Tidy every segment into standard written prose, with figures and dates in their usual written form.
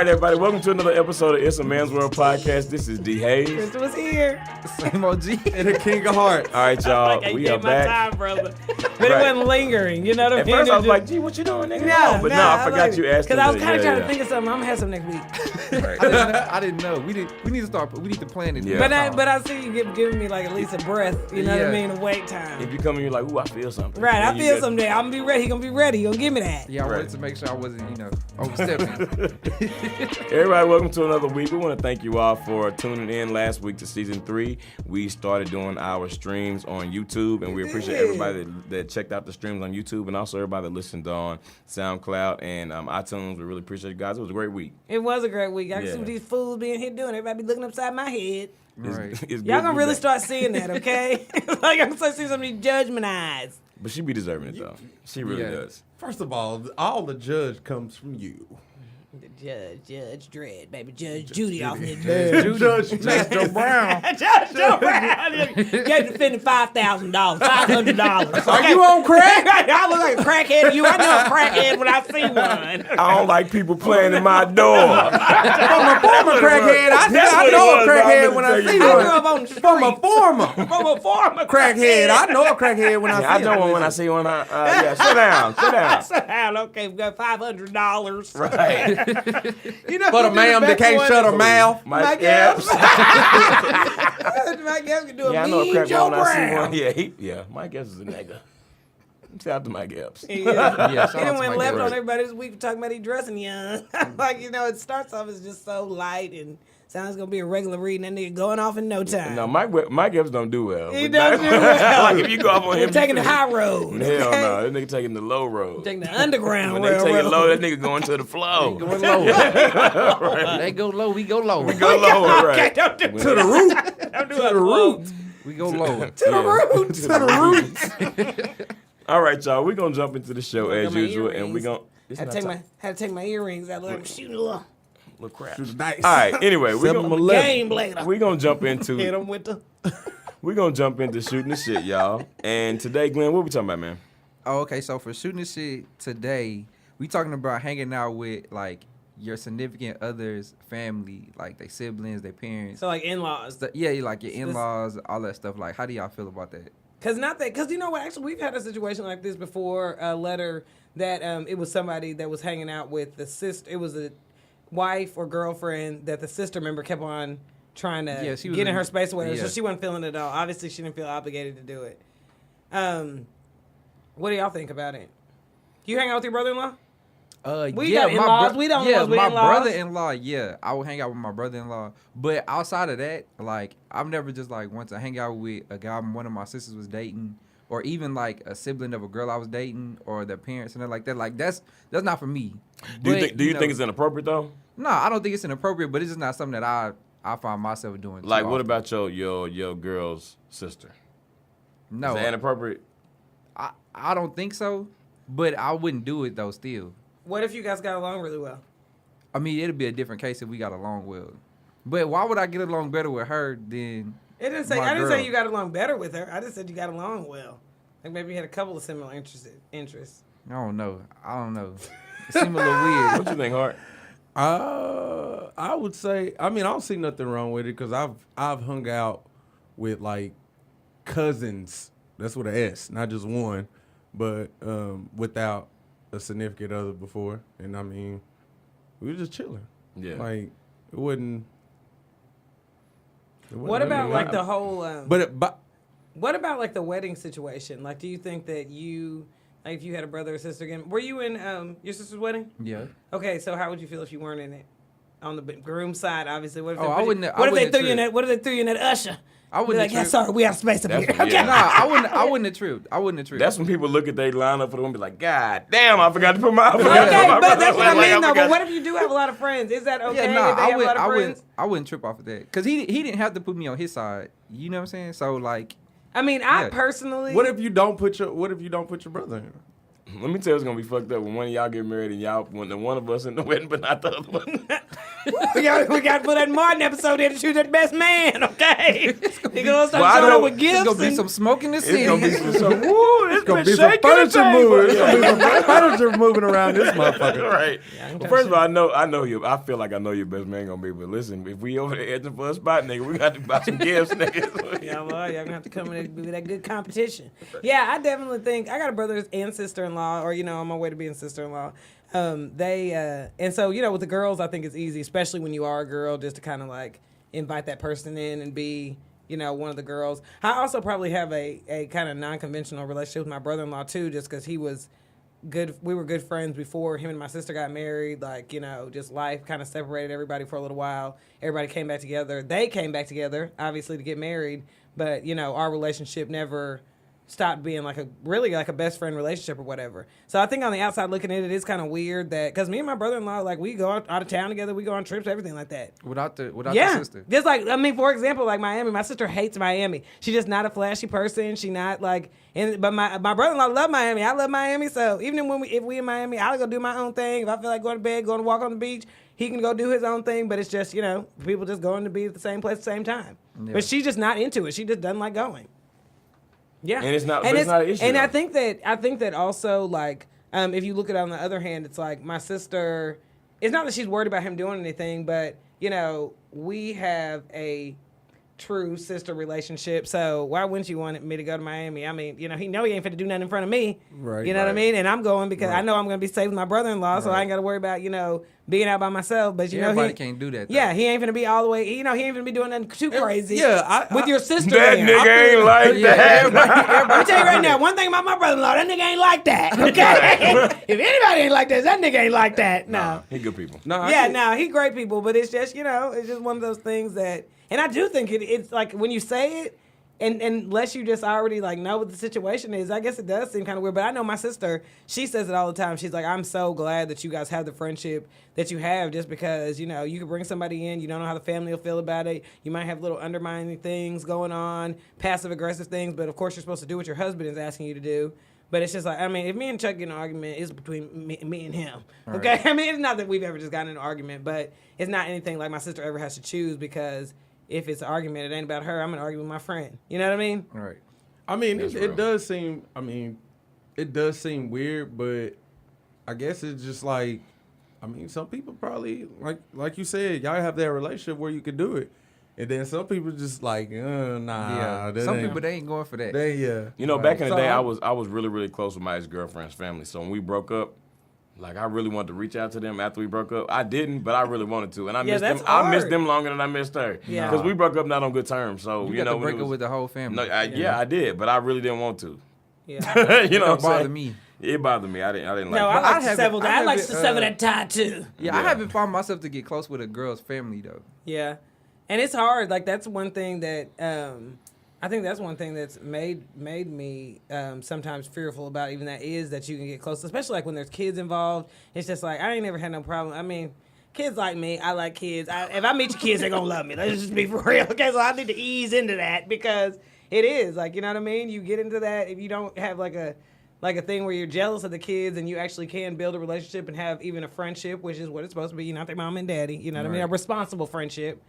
everybody. Welcome to another episode of It's a Man's World Podcast. This is D. Hayes. Crystal was here. Same OG. And the King of Hearts. All right, y'all. Like, We are my back. time, brother. But it wasn't lingering. You know what I At mean? first, I was like, gee, what you doing, nigga? No, But I forgot you asked. Because I was kind of trying to think of something. I'm going to have some next week. I didn't know. We need to start. We need to plan it. Yeah. But I see you giving me like at least a breath. You know what I mean? A wait time. If you come in, you're like, ooh, I feel something. Right, Then I you feel get- something. I'm going to be ready. He going to be ready. He going to give me that. Yeah, I Right. wanted to make sure I wasn't, overstepping. Everybody, welcome to another week. We want to thank you all for tuning in last week to season 3. We started doing our streams on YouTube, and we appreciate everybody that checked out the streams on YouTube, and also everybody that listened on SoundCloud and iTunes. We really appreciate you guys. It was a great week. It was a great week. I can Yeah. see what these fools being here doing. Everybody be looking upside my head. Right. It's good Y'all to gonna be really back. start seeing that, okay? Like I'm gonna start seeing some of these judgment eyes. But she be deserving it, though. She really Yeah. does. First of all the judge comes from you. The Judge Dredd, baby. Judge Judy off the Judge Joe Brown. Judge Joe Brown. You're defending $5,000, $500. Are you on crack? I look like a crackhead to you. I know a crackhead when I see one. I don't like people playing in my door. From a former crackhead. I know a crackhead when I see I grew up one. on the street. From a former From a former crackhead. I know a crackhead when I see I know one when I see one. Yeah, sit down. Sit down. Sit down. Okay, we got $500. Right. You know, But a ma'am that can't shut her mouth. Mike Epps. Epps. Mike Epps can do a Yeah, I know a mean crack Joe when I see Brown. one. Yeah, Mike Epps is a nigga. Shout out to Mike Epps. Yeah. Yeah, shout He out done to went Mike left Epps. on everybody this week for talking about he dressing young. Like, it starts off as just so light and sounds gonna be a regular reading. That nigga going off in no time. No, Mike Epps don't do well. He With don't that- do well. Like if you go off on You're him, taking the high road. Hell okay? no, that nigga taking the low road. Taking the underground When road. they take it low, that nigga going to the flow. Going low. They go low. We go low. We go lower, Okay, right? don't do To the root. Don't do To it the low. root. We go low. To the root. To the root. All right, y'all. We're going to jump into the show Look as at my usual. And earrings. we're going Had to take my earrings out. Look, I'm shooting a little little crap. Nice. All right, anyway, we're going 7-Eleven. game blader. we gonna jump Hit into him with the. shooting the shit, y'all. And today, Glenn, what we talking about, man? Oh, okay. So for shooting this shit today, we talking about hanging out with like your significant other's family, like their siblings, their parents. So like in-laws. Yeah, like your in-laws, all that stuff. Like, how do y'all feel about that? Because you know what? Actually, we've had a situation like this before. A letter that it was somebody that was hanging out with the sister. It was a wife or girlfriend that the sister member kept on trying to Yeah, she was get in in- her space or whatever. yeah. So she wasn't feeling it at all. Obviously, she didn't feel obligated to do it. What do y'all think about it? You hang out with your brother-in-law? We got in-laws. We don't know Yeah, what's with my in-laws. brother-in-law. Yeah, I would hang out with my brother-in-law. But outside of that, like I've never just like went to hang out with a guy one of my sisters was dating, or even like a sibling of a girl I was dating, or their parents and like that. Like that's not for me. Do you But, think it's inappropriate though? No, I don't think it's inappropriate, but it's just not something that I find myself doing. too Like, what often. about your girl's sister? No, Is that inappropriate? I don't think so. But I wouldn't do it though. Still, What if you guys got along really well? I mean, it'd be a different case if we got along well. But why would I get along better with her than? It didn't say. My I didn't girl. say you got along better with her. I just said you got along well. Like maybe you had a couple of similar interests. I don't know. It seemed a little weird. What you think, Hart? I would say, I don't see nothing wrong with it because I've hung out with like cousins. That's with an S, not just one, but without a significant other before, and we were just chilling. Yeah. Like it wasn't. What about like the whole? But What about like the wedding situation? Like, do you think that like, if you had a brother or sister again, were you in your sister's wedding? Yeah. Okay, so how would you feel if you weren't in it? On the groom side, obviously. What if Oh, I wouldn't- What I if they wouldn't threw you in trip. that? What if they threw you in that usher? I Be wouldn't like, yeah, trip. sorry, we out of space up That's here. what- Okay. yeah. Nah, I wouldn't have tripped. That's when people look at their lineup for them and be like, God damn, I forgot to put my. Okay, but that's what I Like, mean, though. forgot- But what if you do have a lot of friends? Is that okay Yeah, nah, if they have a lot of friends? I wouldn't trip off of that because he didn't have to put me on his side. You know what I'm saying? So like, I mean, I Yeah. personally. what if you don't put your brother in? Let me tell you, it's gonna be fucked up when one of y'all get married and when the one of us in the wedding, but not the other one. we got to put that Martin episode in to shoot that best man, okay? He gonna start Well, I showing know- up with gifts. It's gonna be and- some smoke in the city. It's gonna be some woo. It's Gonna be some furniture moving. It's gonna be some furniture moving around this motherfucker. Right. Well, first of all, I know you. I feel like I know your best man gonna be. But listen, if we over there edging for a spot, nigga, we got to buy some gifts, nigga. Yeah, well, y'all gonna have to come in with that good competition. Yeah, I definitely think I got a brother and sister-in-law, or on my way to being sister-in-law. And so with the girls, I think it's easy, especially when you are a girl, just to kind of like invite that person in and be one of the girls. I also probably have a kind of non-conventional relationship with my brother-in-law too, just because he was good. We were good friends before him and my sister got married. Like just life kind of separated everybody for a little while. Everybody came back together. They came back together, obviously, to get married. But our relationship never stopped being like a best friend relationship or whatever. So I think on the outside looking at it, it's kind of weird that because me and my brother-in-law, like, we go out of town together, we go on trips, everything like that. Without the sister. Just like, for example, like Miami, my sister hates Miami. She's just not a flashy person. She not like, but my brother-in-law love Miami. I love Miami. So even if we in Miami, I'll go do my own thing. If I feel like going to bed, going to walk on the beach, he can go do his own thing. But it's just, people just going to be at the same place at the same time. Yeah. But she's just not into it. She just doesn't like going. Yeah, and it's not an issue. And though. I think that also, like, if you look at it on the other hand, it's like my sister. It's not that she's worried about him doing anything, but we have a true sister relationship. So why wouldn't you want me to go to Miami? I mean, he ain't finna do nothing in front of me. Right. You know what I mean? And I'm going because I know I'm gonna be safe with my brother-in-law, so I ain't got to worry about being out by myself. But Everybody can't do that. Though. Yeah, he ain't finna be all the way. He ain't finna be doing nothing too crazy. Yeah, with your sister. That there. nigga ain't like that. Let me tell you right now, one thing about my brother-in-law, that nigga ain't like that. Okay, if anybody ain't like that nigga ain't like that. No, He good people. he great people, but it's just it's just one of those things that, and I do think it's like when you say it, and unless you just already like know what the situation is, I guess it does seem kind of weird. But I know my sister, she says it all the time. She's like, I'm so glad that you guys have the friendship that you have, just because you can bring somebody in, you don't know how the family will feel about it. You might have little undermining things going on, passive aggressive things, but of course you're supposed to do what your husband is asking you to do. But it's just like, I mean, if me and Chuck get in an argument, it's between me and him. Okay, right. I mean, it's not that we've ever just gotten in an argument, but it's not anything like my sister ever has to choose, because if it's an argument, it ain't about her. I'm gonna argue with my friend. You know what I mean? All right. I mean, it does seem. I mean, it does seem weird, but I guess it's just like, I mean, some people probably like you said, y'all have that relationship where you can do it, and then some people just like, nah. Yeah. Some people they ain't going for that. Back in the day, I was really, really close with my ex-girlfriend's family. So when we broke up, like, I really wanted to reach out to them after we broke up. I didn't, but I really wanted to, and I missed them. Hard. I missed them longer than I missed her. Yeah, because we broke up not on good terms. So you got to break up with the whole family. No, I did, but I really didn't want to. Yeah, you know, it bothered me. It bothered me. I didn't like. No, I like to sever that. I like to sever that tie too. Yeah, I haven't found myself to get close with a girl's family though. Yeah, and it's hard. Like, that's one thing that I think that's one thing that's made me sometimes fearful about even that, is that you can get close, especially like when there's kids involved. It's just like, I ain't never had no problem. I mean, kids like me. I like kids. If I meet your kids, they're gonna love me. Let's just be for real. Okay, so I need to ease into that, because it is like, you know what I mean? You get into that if you don't have like a thing where you're jealous of the kids and you actually can build a relationship and have even a friendship, which is what it's supposed to be, not their mom and daddy, you know what I mean? A responsible friendship.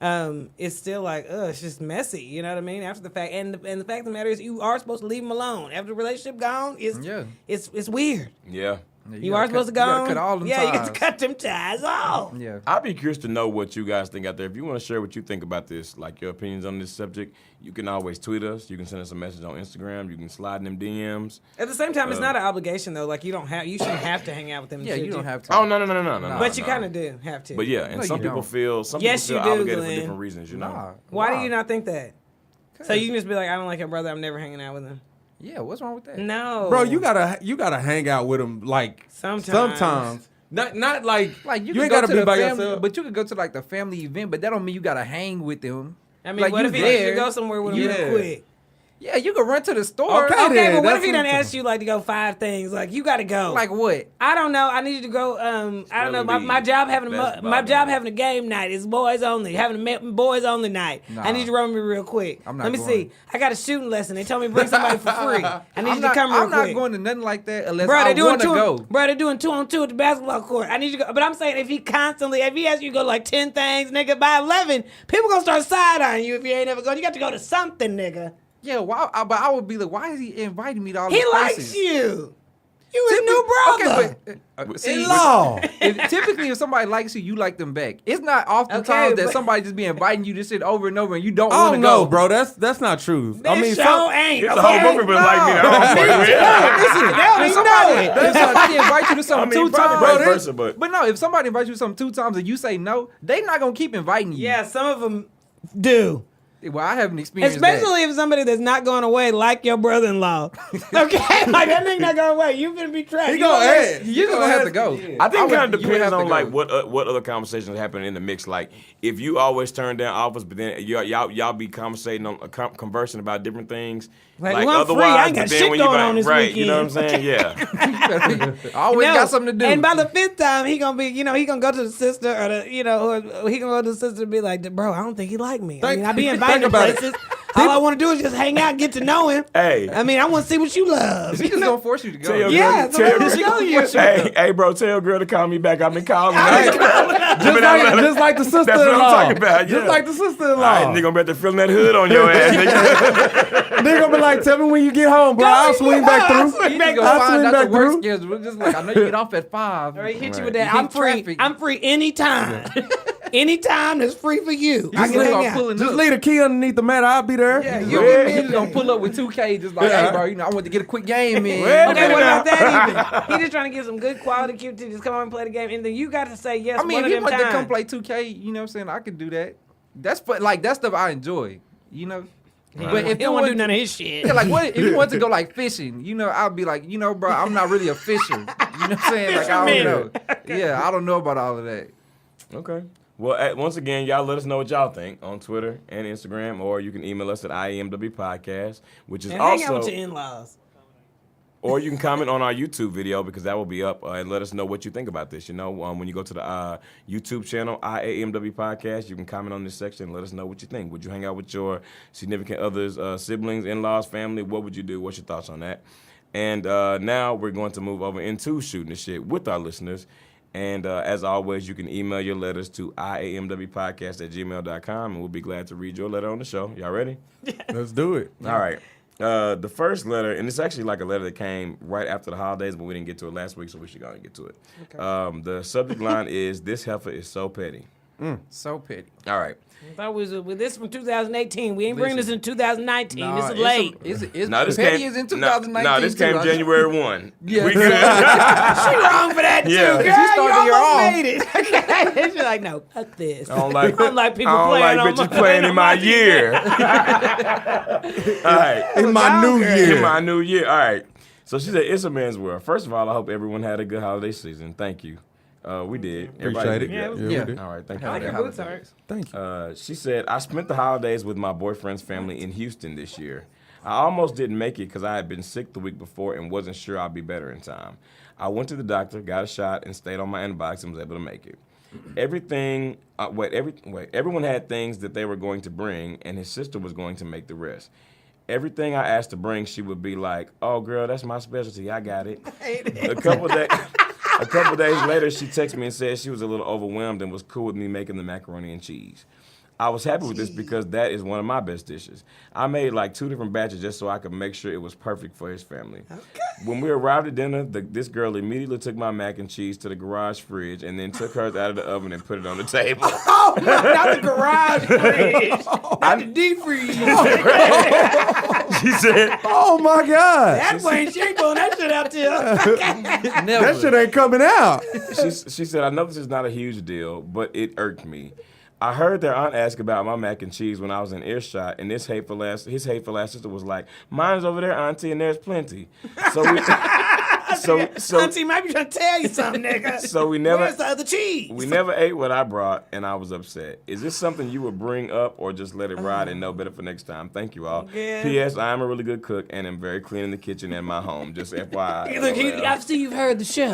It's still like, it's just messy, you know what I mean? After the fact, and the fact of the matter is, you are supposed to leave them alone. After the relationship gone, it's weird. Yeah. You are supposed to go. You gotta cut all them ties. You get to cut them ties off. Yeah. I'd be curious to know what you guys think out there. If you want to share what you think about this, like your opinions on this subject, you can always tweet us. You can send us a message on Instagram. You can slide in them DMs. At the same time, it's not an obligation though. Like, you shouldn't have to hang out with them. Yeah, you don't have to. Oh no. But you kind of do have to. But yeah, and some people feel Yes, you do, obligated Glenn. for different reasons. You know. Why do you not think that? So you can just be like, I don't like your brother. I'm never hanging out with him. Yeah, what's wrong with that? No, bro, you gotta hang out with them like sometimes. Not like you ain't gotta be by yourself. But you could go to like the family event, but that don't mean you gotta hang with them. I mean, like, what if he wants to go somewhere with him real quick? Yeah, you can run to the store. Okay. Okay, then, but what that's if he done what- asked you like to go 5 things? Like you got to go. Like what? I don't know. I need you to go. I don't know. My Spelling job having That's my about job it. having a game night. It's boys only. Having a boys only night. Nah. I need you to run with me real quick. I'm not Let me going. see. I got a shooting lesson. They told me to bring somebody for free. I need you to not, come real I'm not quick. going to nothing like that unless Bro, I they're doing want to go. Bro, they're doing 2-on-2 at the basketball court. I need you to go. But I'm saying if he asks you to go like 10 things, nigga, by 11, people gonna start side-eyeing you if you ain't ever going. You got to go to something, nigga. Yeah, but I would be like, why is he inviting me to all He these likes places? you. You his new brother. Okay, but See, Law. typically if somebody likes you, you like them back. It's not often Okay, times that but- somebody just be inviting you to sit over and over and you don't I want to don't go. know, bro. That's not true. This I mean, show ain't. It's a whole group of people like me that I don't fuck with. Listen, they don't even know it. If somebody invite you to I something mean, two probably times, vice versa, but no, if somebody invites you to something 2 times and you say no, they not gonna keep inviting you. Yeah, some of them do. Well, I haven't experienced Especially if somebody that's not going away, like your brother-in-law. Okay, like that nigga not going away. You finna be trapped. he You gonna gonna- ask. You're just gonna have to go. I think it kind of you would depends have to on go. like what other conversations happen in the mix. Like if you always turn down offers, but then y'all be conversating on conversing about different things. Like, well, I'm free. I ain't got but then shit when you going buy- on this right, you know what I'm weekend. saying? Yeah. I always No. got something to do. And by the 5th time, he gonna be, he gonna go to the sister or the, or he gonna go to the sister and be like, bro, I don't think he like me. I mean, I be invited to think about it. places. All I want to do is just hang out, get to know him. Hey. I mean, I want to see what you love. He just gonna force you to go. Tell your Yeah, girl- so tell let me your- show you. Hey, bro, tell girl to call me back. I've been calling. just like the sister-in-law. That's what I'm talking about. Just Yeah. like the sister-in-law. All right, nigga, gonna be able to feeling that hood on your ass. Nigga. They gonna be like, tell me when you get home, bro. I'll swing back through. You just go I'll find swing out back the work through. schedule. Just like I know you get off at 5. Or he hit you Right. with that. You I'm hit free. traffic. I'm free anytime. Anytime that's free for you. I Just can hang start out. pulling Just up. leave the key underneath the mat. I'll be there. Yeah, Yeah. you just gonna pull up with 2K, just like, hey, bro, I want to get a quick game in. Well, Okay, what Yeah. about that even? He just trying to get some good quality QT. Just come on and play the game. And then you got to say yes I mean, one if of he them wanted to times. come play 2K, you know what I'm saying? I could do that. That's that stuff I enjoy, you know? But He if don't want to do none of his shit. Yeah, like what if you want to go like fishing? You know, I'll be like, bro, I'm not really a fisher. You know what I'm saying? Like I don't know. Yeah, I don't know about all of that. Okay. Well, once again, y'all let us know what y'all think on Twitter and Instagram, or you can email us at IAMW Podcast, which is And hang out with also, your in-laws. or you can comment on our YouTube video because that will be up, and let us know what you think about this. When you go to the YouTube channel, IAMW Podcast, you can comment on this section and let us know what you think. Would you hang out with your significant others, siblings, in-laws, family? What would you do? What's your thoughts on that? And now we're going to move over into shooting the shit with our listeners. And as always, you can email your letters to iamwpodcast@gmail.com, and we'll be glad to read your letter on the show. Y'all ready? Let's do it. All right. The first letter, and it's actually like a letter that came right after the holidays, but we didn't get to it last week, so we should go and get to it. Okay. The subject line is, "This heifer is so petty." So petty. All right. I thought we was with this from 2018. We ain't bringing this Listen. in 2019. Nah, this is it's late. It's No, this petty came, is in 2019. No, this came too. January 1. Yeah. We good. She wrong for that Yeah. too, She girl. started You the year almost off. made it. She's like, no, fuck this. I don't like, I don't like people I don't playing like on bitches my- playing in my year. All right. In my new girl. year. In my new year. All right. So she said, "It's a man's world." First of all, I hope everyone had a good holiday season. Thank you. We did. Everybody Appreciate it. did Yeah, it good. was Yeah, Yeah. we did. All right. Thank you. I like for your that. boots, Art. Thank you. She said, "I spent the holidays with my boyfriend's family in Houston this year. I almost didn't make it because I had been sick the week before and wasn't sure I'd be better in time. I went to the doctor, got a shot, and stayed on my antibiotics and was able to make it. Everyone had things that they were going to bring, and his sister was going to make the rest. Everything I asked to bring, she would be like, 'Oh, girl, that's my specialty. I got it.' A couple days later, she texted me and said she was a little overwhelmed and was cool with me making the macaroni and cheese. I was happy with this because that is one of my best dishes. I made like 2 different batches just so I could make sure it was perfect for his family. Okay. When we arrived at dinner, this girl immediately took my mac and cheese to the garage fridge and then took hers out of the oven and put it on the table. Oh, not the garage fridge. Not the deep freeze. She said, Oh my God. That way, she ain't pulling that shit out till. Never. That shit ain't coming out. she said, I know this is not a huge deal, but it irked me. I heard their aunt ask about my mac and cheese when I was in earshot, and his hateful ass sister was like, "Mine's over there, auntie, and there's plenty." So we Auntie might be trying to tell you something, nigga. So we never. Where's the other cheese? We never ate what I brought, and I was upset. Is this something you would bring up, or just let it ride and know better for next time? Thank you all. Yeah. P.S. I am a really good cook and am very clean in the kitchen and my home. Just FYI. Look, I see you've heard the show.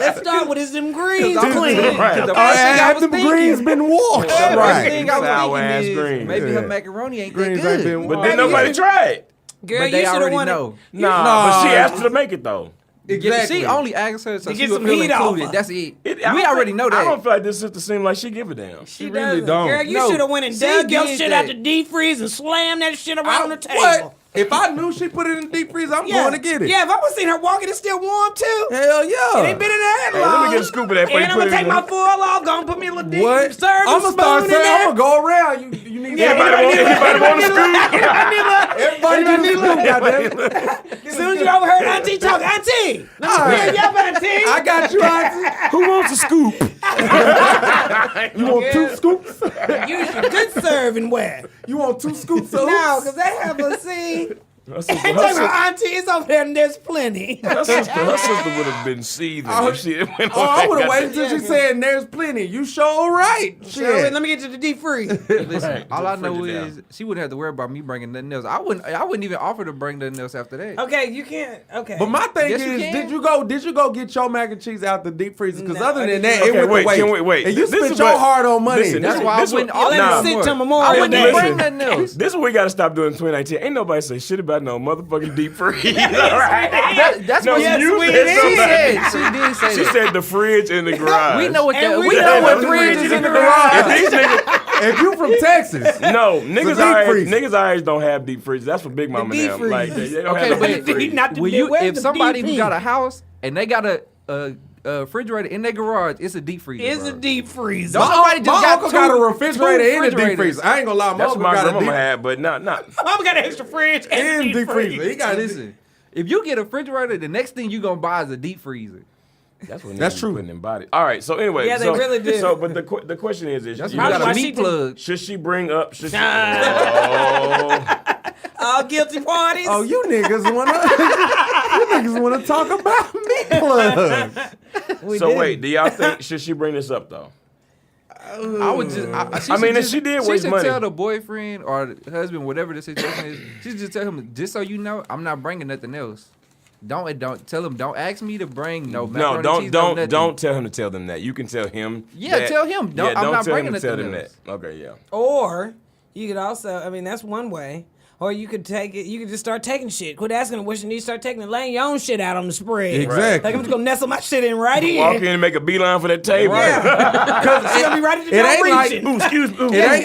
Let's start with his them greens clean. Right. The first thing I was them thinking, greens been washed. the first Right. thing I Sour was ass thinking greens. is maybe Yeah. her macaroni ain't Greens that ain't good. been But washed. then nobody tried. Girl, But you they should have already wanted. know. But she asked her to make it though. Exactly. She only asked her so To she get would some feel heat off included. her. That's it. I We don't already think- know I that. don't feel like this sister seems like she give a damn. She really doesn't. don't. Girl, you No. should have went and She dug your did shit that. out the deep freeze and slammed that shit around the table. What? If I knew she put it in the deep freeze, I'm going to get it. Yeah, if I would seen her walking, it's still warm too. Hell yeah. It ain't been in there that Hey, long. let me get a scoop of that before And you I'm put gonna it take in my there. foil off, gonna put me a little deep What? serve I'm and gonna start spoon in saying, I'm there. gonna go around. You need Yeah, Anybody want a scoop? everybody need a scoop, goddamn. As soon as you overheard Auntie talk, Auntie, let me Alright. fill you up, Auntie. I got you, Auntie. Who wants a scoop? You want two scoops? You should good serving where? You want two scoops of No, hoops? because they have a scene. Her sister, They her talking sister, about Auntie, it's over there and there's plenty. her sister would have been seething if she had went Oh, I over would have there. waited until she said, "There's plenty." You sure right. Sure, Shit. let me get to the deep freeze. Listen, Right, all just I know fridge it is she wouldn't have to worry about me bringing nothing else. I wouldn't even offer to bring nothing else after that. Okay, you can't. Okay. But my thing Yes, you is, can. did you go get your mac and cheese out the deep freezer? Because No, other I than didn't. that, it Okay, went wait, to waste. can we wait? And you This spent is your what- hard on money. listen, That's this- why I this wouldn't. what- let nah. it sit till I Memorial wouldn't Day. bring nothing else. This is what we gotta stop doing in 2019. Ain't nobody say shit about no motherfucking deep freeze. All right. That's No, what you she said said. something. She did say She that. said the fridge in the garage. We know what And that. we We know know what what fridge fridge is is in in the the garage. garage. If these niggas, If you from Texas, no, niggas deep our age, freeze. niggas our age don't have deep freezers. That's for Big Mama deep them. Like they don't Okay, have no but deep freeze. Not the Will you, where's if the somebody DP? who got a house and they got a refrigerator in their garage, it's a deep freezer. It's bro. a deep freezer. Don't nobody just my got uncle two- got a refrigerator two and a deep refrigerators. freezer. I ain't gonna lie, my That's uncle what my got a grandmama deep had, but not. Mama got an extra fridge and and deep deep freezer. He got Listen, if you get a refrigerator, the next thing you gonna buy is a deep freezer. That's what That's niggas true. be putting in body. All right, so anyway, Yeah, they so, really do. So, but the question is That's you why you Probably got why a she meat did- plug. should she bring up? Should she? Nah. Oh, All guilty parties. Oh, you niggas wanna talk about meat plugs. so wait, do y'all think should she bring this up though? I would just. I mean, if she did waste should money. tell the boyfriend or the husband, whatever the situation is. She should just tell him, just so you know, I'm not bringing nothing else. Don't tell him. Don't ask me to bring no macaroni No, cheese, no nothing. don't tell him to tell them that. You can tell him. Yeah, that. tell him. Don't- I'm not tell bringing him to tell them nothing that. Okay, yeah. Or you could also, I mean, that's one way. Or you could take it, you could just start taking shit. Quit asking her what she needs, start taking it, laying your own shit out on the spread. Exactly. Like, I'm just gonna nestle my shit in right here. Walk in and make a beeline for that table. Because she'll be ready to It go ain't like- reaching. Ooh, excuse me. Ooh. It ain't.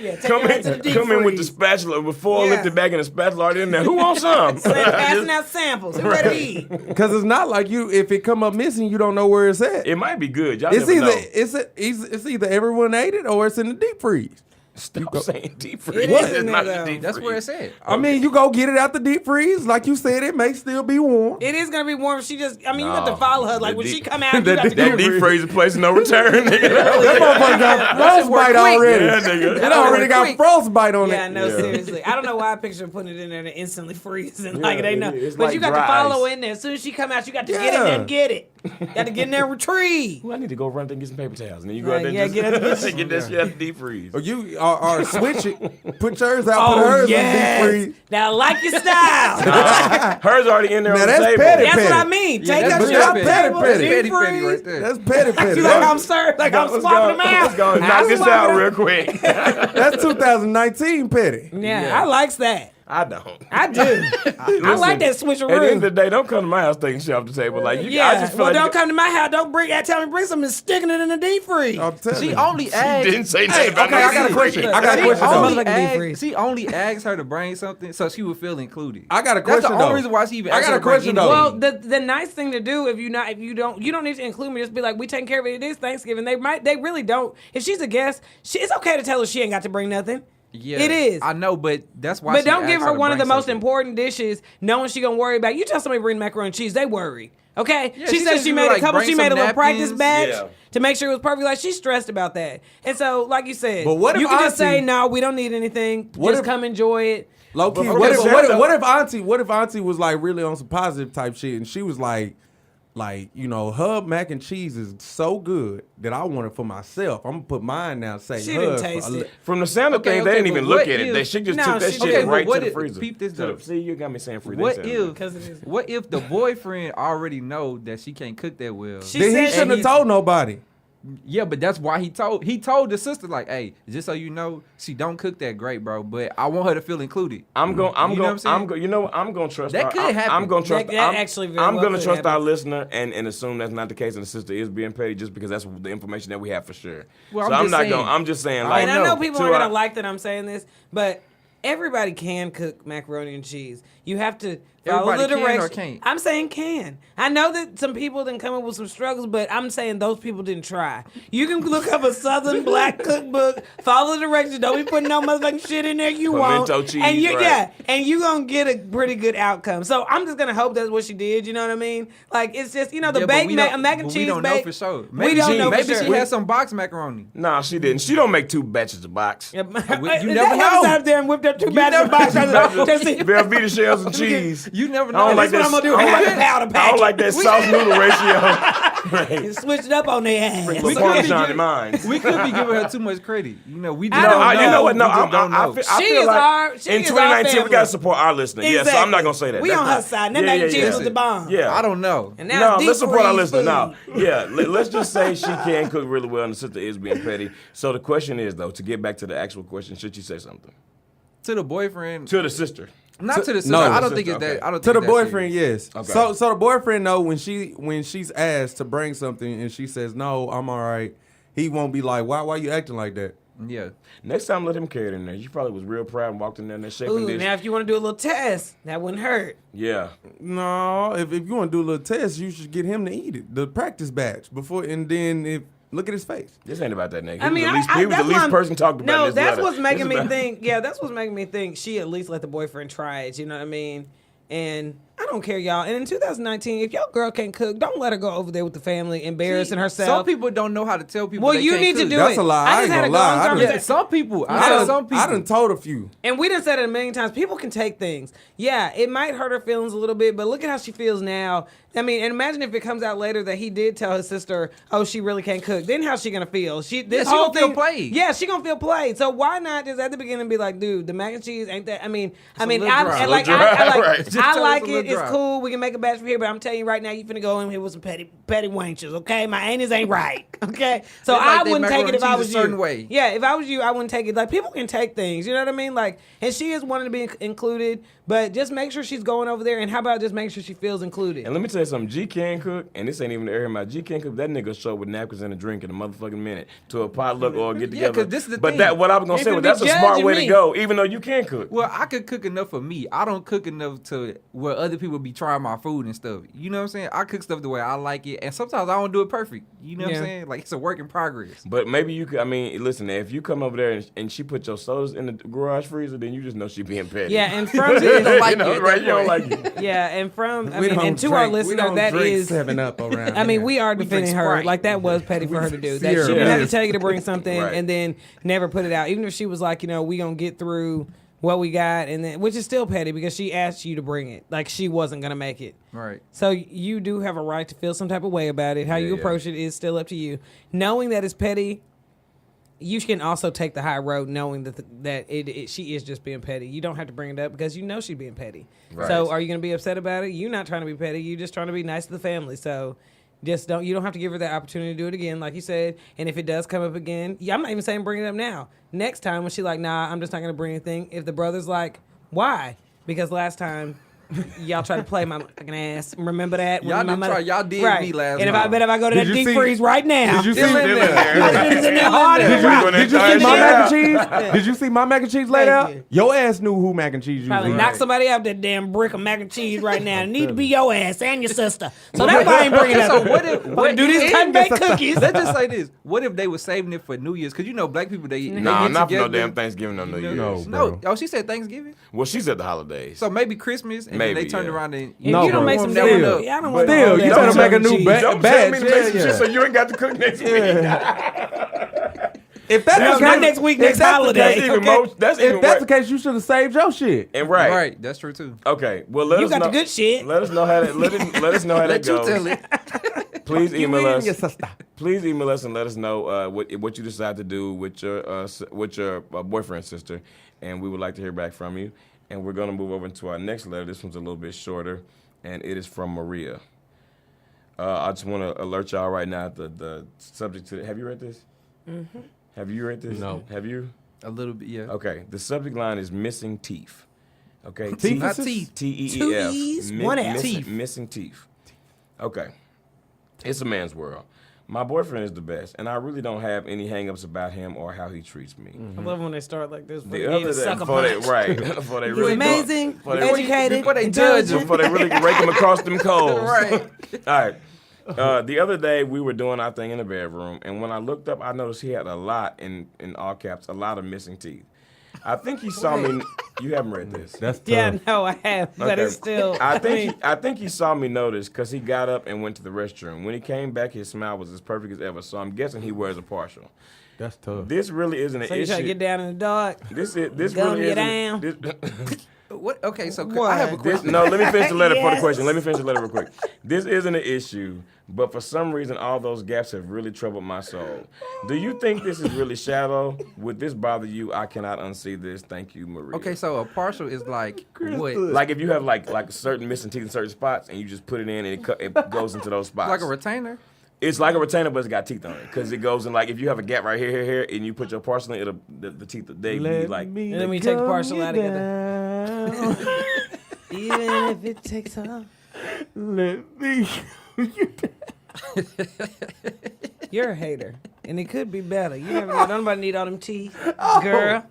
Yeah, take Come it right to the in, deep come in with the freeze. spatula, with foil Yeah. lifted back and the spatula already in there. Who wants some? Passing out samples. Who ready to eat? Because it's not like you. If it come up missing, you don't know where it's at. It might be good. Y'all It's never either know. it's either everyone ate it or it's in the deep freeze. Stop saying deep freeze. It is It's in not there, the though. deep That's where freeze. it's at. I mean, you go get it out the deep freeze, like you said. It may still be warm. It is gonna be warm. She just, I mean, you got to No. follow her. Like The when she deep- come out, you got to That go. deep freeze is place of no return, nigga. That motherfucker got frostbite already. Yeah, nigga. It already got Quick. frostbite on Yeah, it. no, Yeah. seriously. I don't know why I picture putting it in there to instantly freezing. Yeah, Like they it know. is. It's But like you got dry to follow ice. in there. As soon as she come out, you got to get in Yeah. there and get it. Got to get in there and retrieve. Well, I need to go run and get some paper towels. And then you go out Right, there yeah, and get out the just kitchen. get that shit out the deep freeze. Or you or switch it. Put yours out. Put Oh, hers in yes. deep freeze. Now, I like your style. Hers already in there Now on the that's table. petty. That's what I mean. Yeah, Take that that's shit out the petty, table. petty. deep Petty freeze. right there. That's petty petty. You like I'm served? Like I'm Let's swapping them out? Let's go and knock this out real quick. That's 2019 petty. Yeah, I likes that. I don't. I do. I like that At the end of switcheroo. the day, don't come to my house taking shit off the table. Like you, Yeah. I just feel Well, like don't come to my house. Don't bring. Tell me bring something and sticking it in the deep freeze. I'm telling She you. only She asked. didn't say nothing about okay, I got a no question. deep I got a She question. Motherfucking only, deep asked, freeze. she only asked her to bring something so she would feel included. I got a That's question the though. only reason why she even I asked got her a to bring question, anything. though. Well, the nice thing to do if you don't need to include me. Just be like, we taking care of it. It is Thanksgiving. They really don't. If she's a guest, it's okay to tell her she ain't got to bring nothing. Yeah, It is. I know, but that's why. But she don't asked give her to one of the bring most something. important dishes, knowing she gonna worry about. You tell somebody bring macaroni and cheese, they worry. Okay, Yeah, she she said just she be made like, a couple. bring She made a some little practice napkins. batch Yeah. to make sure it was perfect. Like she's stressed about that, and so like you said, But what if you can just say Auntie- no, we don't need anything. What Just if- come enjoy it. Low key. But What if Auntie was like really on some positive type shit, and she was like, her mac and cheese is so good that I want it for myself. I'm gonna put mine now. Say She didn't taste it. From the sound of things, they didn't even but look what at it. if- She just No, took that she shit didn't. right What to the if- freezer. peep this So, up. see, you got me saying free. What They sound if? Because it is. What if the boyfriend already know that she can't cook that well? She Then he said shouldn't have told nobody. Yeah, but that's why he told the sister like, hey, just so you know, she don't cook that great, bro. But I want her to feel included. I'm going. You know what I'm saying? You know what? I'm going to trust. That could happen. I'm going to trust. That actually very I'm well going to could trust our happen. listener and assume that's not the case, and the sister is being petty just because that's the information that we have for sure. Well, so I'm I'm just not saying. going. I'm just saying. I Like, And I know people to aren't our- gonna like that I'm saying this, but everybody can cook macaroni and cheese. You have to follow Everybody the can or directions. can't? I'm saying can. I know that some people didn't come up with some struggles, but I'm saying those people didn't try. You can look up a Southern Black cookbook, follow the directions. Don't be putting no motherfucking shit in there you won't. Pimento cheese, and you, right. yeah, and you gonna get a pretty good outcome. So I'm just gonna hope that's what she did. You know what I mean? Like it's just the Yeah, but baked we mac don't- and but cheese. we don't know baked- for sure. We Maybe don't she, know for maybe sure. she had some box macaroni. Nah, she didn't. She don't make 2 batches of box. Yeah, you that never house know. out there and whipped up 2 You batches of never box. know. Just see- Velveeta shells and cheese. You never I know. don't like That's what that. I'm gonna do. I don't Half like a powder I don't packet. like that sauce noodle ratio. Right. Switch it up on their ass. Put could be Parmesan good. in mine. We could be giving her too much credit. You know, we just I don't don't know. You know what? No, We just don't know. I She feel is like our- she in is our 2019 we family. gotta support our listener. Yeah, so I'm not gonna say that. We That's on not- her side. And that mac and cheese was the bomb. Yeah, I don't know. And now No, it's deep let's support our freeze listener. food. No, yeah, let's just say she can cook really well, and the sister is being petty. So the question is, though, to get back to the actual question, should she say something To the boyfriend, to the sister? not to the sister. no, I the don't think it's sister, that. I don't To think the it's that boyfriend, serious. yes. Okay. So the boyfriend know when she's asked to bring something and she says no, I'm all right. He won't be like, why you acting like that? Yeah. Next time, let him carry it in there. She probably was real proud and walked in there and shaping Ooh, dish. now if you want to do a little test, that wouldn't hurt. Yeah, No, if you want to do a little test, you should get him to eat it, the practice batch before, and then if look at his face. this ain't about that nigga. I mean, he was that's the least why person talked about. No, in this that's letter. what's making This me about- think. Yeah, that's what's making me think she at least let the boyfriend try it. You know what I mean? And I don't care, y'all. And in 2019, if your girl can't cook, don't let her go over there with the family, embarrassing herself. Some people don't know how to tell people. Well, they you can't need to cook. do That's it. a lie. I I ain't just had a gonna lie. long I conversation. Yeah, some people. I I know some people. done told a few. And we done said it a million times. People can take things. Yeah, it might hurt her feelings a little bit, but look at how she feels now. I mean, and imagine if it comes out later that he did tell his sister, "Oh, she really can't cook." Then how's she gonna feel? This she whole gonna feel thing, played. Yeah, she gonna feel played. So why not just at the beginning be like, "Dude, the mac and cheese ain't that." I mean, a little dry. and like, A little dry, I right. like, Just I tell us like a it. little It's dry. cool. We can make a batch from here, but I'm telling you right now, you finna go in here with some petty wenches. Okay, my anus ain't right. Okay, so They like I they wouldn't take it if macaroni I and was cheese a certain you. way. Yeah, if I was you, I wouldn't take it. Like people can take things, you know what I mean? Like, and she is wanting to be included, but just make sure she's going over there. And how about just make sure she feels included? And let me tell you something. G can cook, and this ain't even the area of my G can cook. That nigga show up with napkins and a drink in a motherfucking minute to a potluck or a get Yeah, together. 'cause this is the but thing. that what I was gonna They say finna was be that's a smart judging way me. to go, even though you can cook. Well, I could cook enough for me. I don't cook enough to where other people be trying my food and stuff. You know what I'm saying? I cook stuff the way I like it, and sometimes I don't do it perfect. You know what Yeah. I'm saying? Like it's a work in progress. But maybe you could. I mean, listen. If you come over there and she put your sodas in the garage freezer, then you just know she being petty. Yeah, and from You this, don't like you know, it at right? that You don't point. like it. yeah, and from I We mean, don't and to our drink- we listener, don't that drink is 7-Up around. I mean, here. we are We defending drink her. Sprite. Like that was petty for her to do. That Sierra she didn't have to is. tell you to bring something Right. and then never put it out. Even if she was like, we gonna get through what we got, and then which is still petty because she asked you to bring it. Like she wasn't gonna make it. Right. So you do have a right to feel some type of way about it. How you Yeah. approach it is still up to you. Knowing that it's petty, you can also take the high road, knowing that she is just being petty. You don't have to bring it up because you know she's being petty. Right. So are you going to be upset about it? You're not trying to be petty. You're just trying to be nice to the family. So just don't. You don't have to give her that opportunity to do it again, like you said. And if it does come up again, I'm not even saying bring it up now. Next time when she's like, nah, I'm just not going to bring anything. If the brother's like, why? Because last time. Y'all try to play my fucking ass. Remember that? Y'all When my did mother- try- y'all did right. me last And night. if I go to Did that you deep see- freeze right now, Did you see? Still in there. it's in there hard as a rock. Did you see Still my in there. mac and cheese? Did you see my mac and cheese laid out? Thank you. Your ass knew who mac and cheese you Probably was. knock somebody out that damn brick of mac and cheese right now. It need to be your ass and your sister. So that's why I ain't bringing it up. So what if do these cut and bake cookies? Let's just say this: what if they were saving it for New Year's? Because black people they Nah, get not for no together. damn Thanksgiving or New Year's. No. No, bro. oh, she said Thanksgiving. Well, she said the holidays. So maybe Christmas, and then Maybe, they turned yeah. around and If No, you don't bro. make some Never damn, know. I don't But want all still, you that better mac make a and new cheese. batch. Don't tell me to make some Yeah. shit so you ain't got to cook next week. If that's the not case, next week, if next that's the holiday. case, Even Okay. that's If even that's the worse. case, you should have saved your shit. And right. Right, that's true too. Okay. Well, let You us got know the good shit. Let us know how that. Let us know how that Let you goes. tell it. Please email us. Yes, sister. Please email us and let us know what you decide to do with your boyfriend's sister, and we would like to hear back from you. And we're gonna move over into our next letter. This one's a little bit shorter, and it is from Maria. I just want to alert y'all right now the subject to. Have you read this? Mm-hmm. Have you read this? No. Have you? A little bit, yeah. Okay. The subject line is missing teeth. Okay. Teeth? Not teeth. Teef. Two E's, one F. Missing teeth. Okay. It's a man's world. My boyfriend is the best, and I really don't have any hang-ups about him or how he treats me. I love when they start like this. The other day, before they He's really amazing, before they- educated, before they judge him. before they really rake him across them coals. Right. All right. The other day we were doing our thing in the bedroom, and when I looked up, I noticed he had a lot in all caps, a lot of missing teeth. I think he saw me. You haven't read this. That's tough. Yeah, no, I have, but Okay. it's still. I think he saw me notice because he got up and went to the restroom. When he came back, his smile was as perfect as ever. So I'm guessing he wears a partial. That's tough. This really isn't an So you issue. try to get down in the dark. This Gum really you isn't. down. This, What? Okay, so What? I have a question. no, let me finish the letter for the Yes. question. Let me finish the letter real quick. This isn't an issue, but for some reason, all those gaps have really troubled my soul. Do you think this is really shallow? Would this bother you? I cannot unsee this. Thank you, Maria. Okay, so a partial is like what? Like if you have like certain missing teeth in certain spots, and you just put it in, and it goes into those spots. Like a retainer? It's like a retainer, but it's got teeth on it. Because it goes in, like, if you have a gap right here, and you put your partial in, the teeth, they be like. And then we take the partial out together. Even if it takes off. Let me. You're a hater. And it could be better. You never know. Nobody need all them teeth. Girl.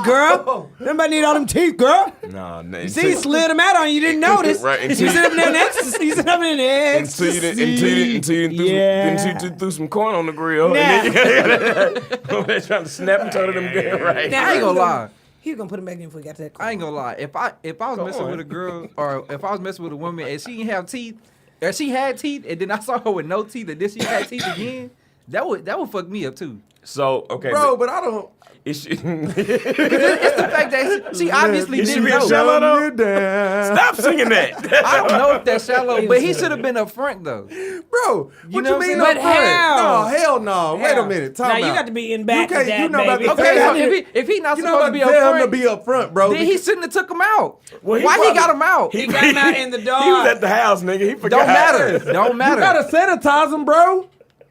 Girl. Nobody need all them teeth, girl. No, You see, he slid them out on you. You didn't notice. Right, You sit up there in ecstasy. You sit up in Until you threw some corn on the grill. Nah. And then they're trying to snap and turn them good, right? Now, I ain't gonna lie. He was gonna put him back in before we got to that. I ain't gonna lie. If I was messing with a girl or if I was messing with a woman and she didn't have teeth, or she had teeth and then I saw her with no teeth and then she had teeth again, that would fuck me up too. So, okay. Bro, but I don't. It's It's the fact that she obviously Is she didn't being know. shallow? Dumb you down. Stop singing that. I don't know if that's shallow, but he should have been up front though. Bro, what know you what mean? I'm No, saying? But how? hell no. Wait a minute. Time Now out. you got to be in back You of can't- that, you know about baby. the Okay, so Yeah. if he not You know supposed about to be to up tell him to front, be up front, bro. then he shouldn't have took him out. Well, Why he probably- got him out? He got him out in the dark. He was at the house, nigga. He forgot. Don't matter. Don't You matter. gotta sanitize him, bro.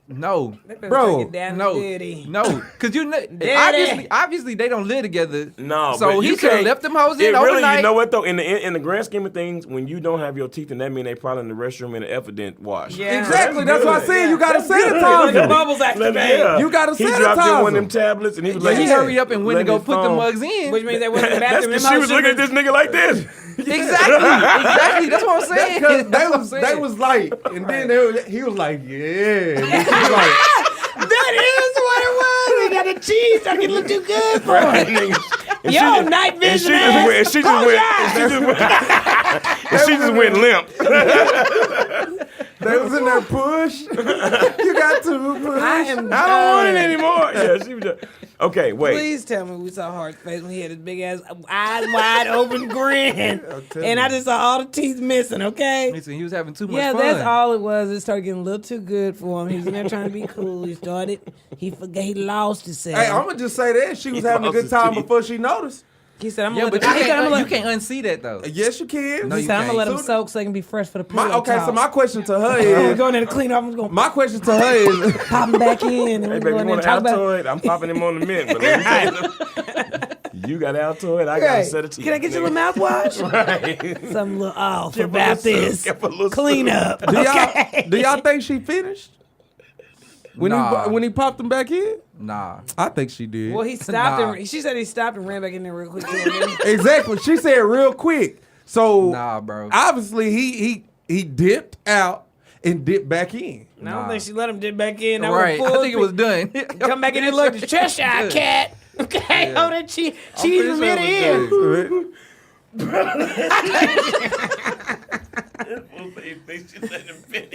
No. Bro, Take it down No, dirty. no, because you know, Daddy. obviously they don't live together. No, so but he you could have can't- left them hoes It in really, overnight. you know what though? In the grand scheme of things, when you don't have your teeth, and that mean they probably in the restroom and the effort didn't wash. Yeah. Exactly. That's what I good. said. You gotta That's good. sanitize Look at him. bubbles activated. Yeah. You gotta He dropped in sanitize one of them him. tablets, and he was But like, he hurried up and went to go letting his put the phone- mugs in. Which means they went in the That's bathroom. because Them she hoes was looking at should've this nigga like this. Exactly. That's what I'm saying. Because That's what I'm saying. they was like, and then he was like, yeah. And then she was like, That is what it was. He got the cheese started getting a little too good for Right, him. nigga. And Yo, she- night and vision she just ass. went, and she just went limp. they was in there push. You got to push. I am I don't want it done. anymore. Yeah, she was just, okay, wait. Please tell me we saw Hart's face when he had his big ass, eyes wide open grin. tell And you. I just saw all the teeth missing, okay? Listen, he was having too much Yeah, fun. that's all it was. It started getting a little too good for him. He was in there trying to be cool. He forgot, he lost himself. Hey, I'm gonna just say that she was having a lost good his time teeth. before she noticed. he said, I'm Yeah, gonna but let you him, I'm gonna can't let, unsee that though. Yes, you can. No, he you said, I'm gonna let can't. him soak so he can be fresh for the pillow Okay, so talk. my question to her I'm gonna is, go in there to clean up. I'm just gonna my question to her is, pop him back in. And Hey, we're baby, going you in want and an talk about. Altoid? I'm popping him on the mint, but let me tell you, you got Altoid, I got a Hey, set of teeth. can I get you a little mouthwash? Right. Something a little off Give a about little this. soup, give a little Clean soup. up. do y'all think she finished? Nah. When he popped him back in? Nah. I think she did. Well, he stopped Nah. and she said he stopped and ran back in there real quick. Exactly. She said real quick. So Nah, bro. obviously he dipped out and dipped back in. And I don't think she let him dip back in. That was Right. I full think it was done. Come back in and look, the Cheshire cat. Okay, Yeah. oh, that cheese pretty from sure ear it to was ear. good. She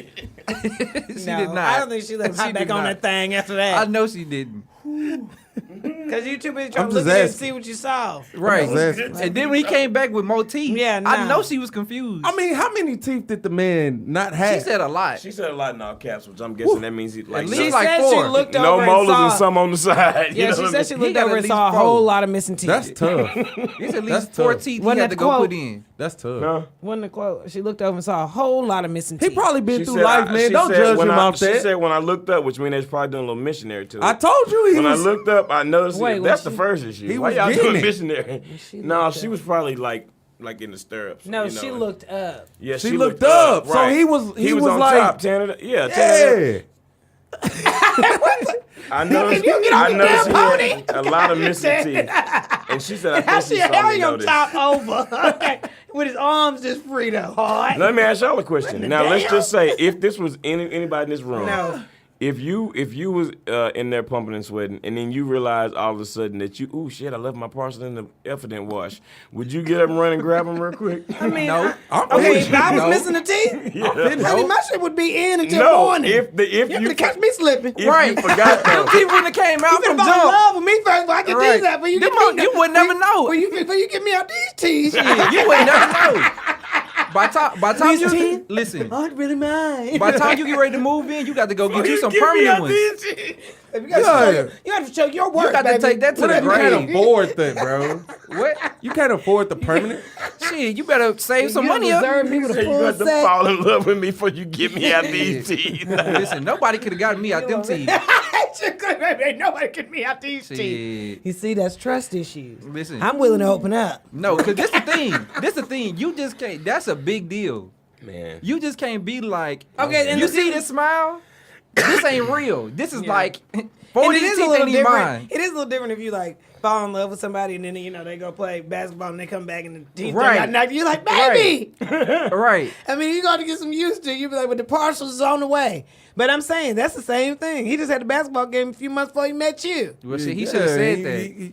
No, did not. I don't think she let him hop She back did on not. that thing after I that. know she didn't. Because you too busy trying I'm to look just at it and asking. see what you saw. Right. Exactly. And then when he came back with more teeth, Yeah, I nah. know she was confused. I mean, how many teeth did the man not have? she said a lot. She said a lot in all caps, which I'm guessing that means he like At no, least She like said four. she looked no over molars and and saw. some on the side. Yeah, you know she what I said mean? she He looked got over at and least saw a 4. whole lot of missing teeth. That's tough. He said at That's least 4 tough. teeth he Wasn't had that to the go quote? put in. That's tough. Huh? Wasn't the quote? She looked over and saw a whole lot of missing He teeth. probably been She through said, life, man. she Don't said judge when him off She that. said when I looked up, which means they's probably doing a little missionary to it. I told you he when was. I looked up, I noticed Wait, it. when That's the she- first issue. he Why was y'all getting doing it. missionary? she No, looked she up. was probably like in the stirrups. No, you she know. looked up. Yeah, She looked up. So he was on like, top. top. Tanner, yeah, Tanner. Yeah. I noticed. You get off I the noticed he damn had a lot of missing teeth. And she said, I How think she she saw held me him notice. top over with his arms just free though. Hard. Let me ask y'all a question. Now, let's damn? just say if this was anybody in this room, No. if you was in there pumping and sweating, and then you realize all of a sudden that ooh shit, I left my parcel in the effing wash, would you get up and run and grab them real quick? I mean, No. okay, if I was No. missing the teeth, Yeah. I mean, my shit would be in until No, morning. if you could catch me slipping. if you forgot Them though, teeth wouldn't have came out You from could fall in jump. love with me first, but I get Right. these out. But you Them get me, you would never know. Before you get me out these teeth. You would never know. By time you teeth? listen. Oh, it really mine. By the time you get ready to move in, you got to go get you some Give me permanent out ones. these- You got Yeah. to show your work. You got to baby. take that to the You can't grave. afford that, bro. What? You can't afford the permanent. Shit, you better save some You money up. deserve me with a Say you full got to set. fall in love with me before you get me out these teeth. Listen, nobody could have gotten me out them teeth. Ain't nobody get me out these teeth. Shit. You see, that's trust issues. Listen. I'm willing to open up. No, because this the thing. This the thing. You just can't. That's a big deal. Man. You just can't be like, Okay, and you the see thing- this smile? This ain't real. This is Yeah. like, And 40 it is a teeth little ain't even different. mine. It is a little different if you like fall in love with somebody and then they go play basketball and they come back and the teeth Right. got knocked. You're like, baby. Right. I mean, you got to get some used to it. You be like, but the parcel's on the way. But I'm saying that's the same thing. He just had the basketball game a few months before he met you. Well, shit, he should have said that.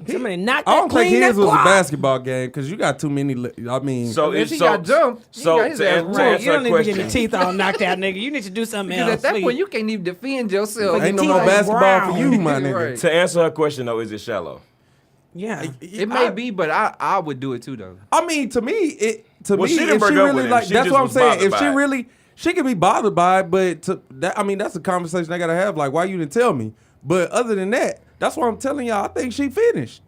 Somebody knocked I that don't think clean. his that was a block. basketball game because you got too many. I mean, So If it's he so got jumped, he so got his to ass answer whooped. You don't need to get your question. teeth all knocked out, nigga. You need to do something Because else. at that for point, you. you can't even defend yourself. ain't no teeth more like basketball brown. for you, my nigga. Right. To answer her question though, is it shallow? Yeah. It may be, but I would do it too, though. I mean, to me, Well, if she she didn't break up with really him. like, She that's just what I'm was saying. bothered If she by it. really, she could be bothered by it, but I mean, that's a conversation I gotta have. Like, why you didn't tell me? But other than that, that's what I'm telling y'all. I think she finished.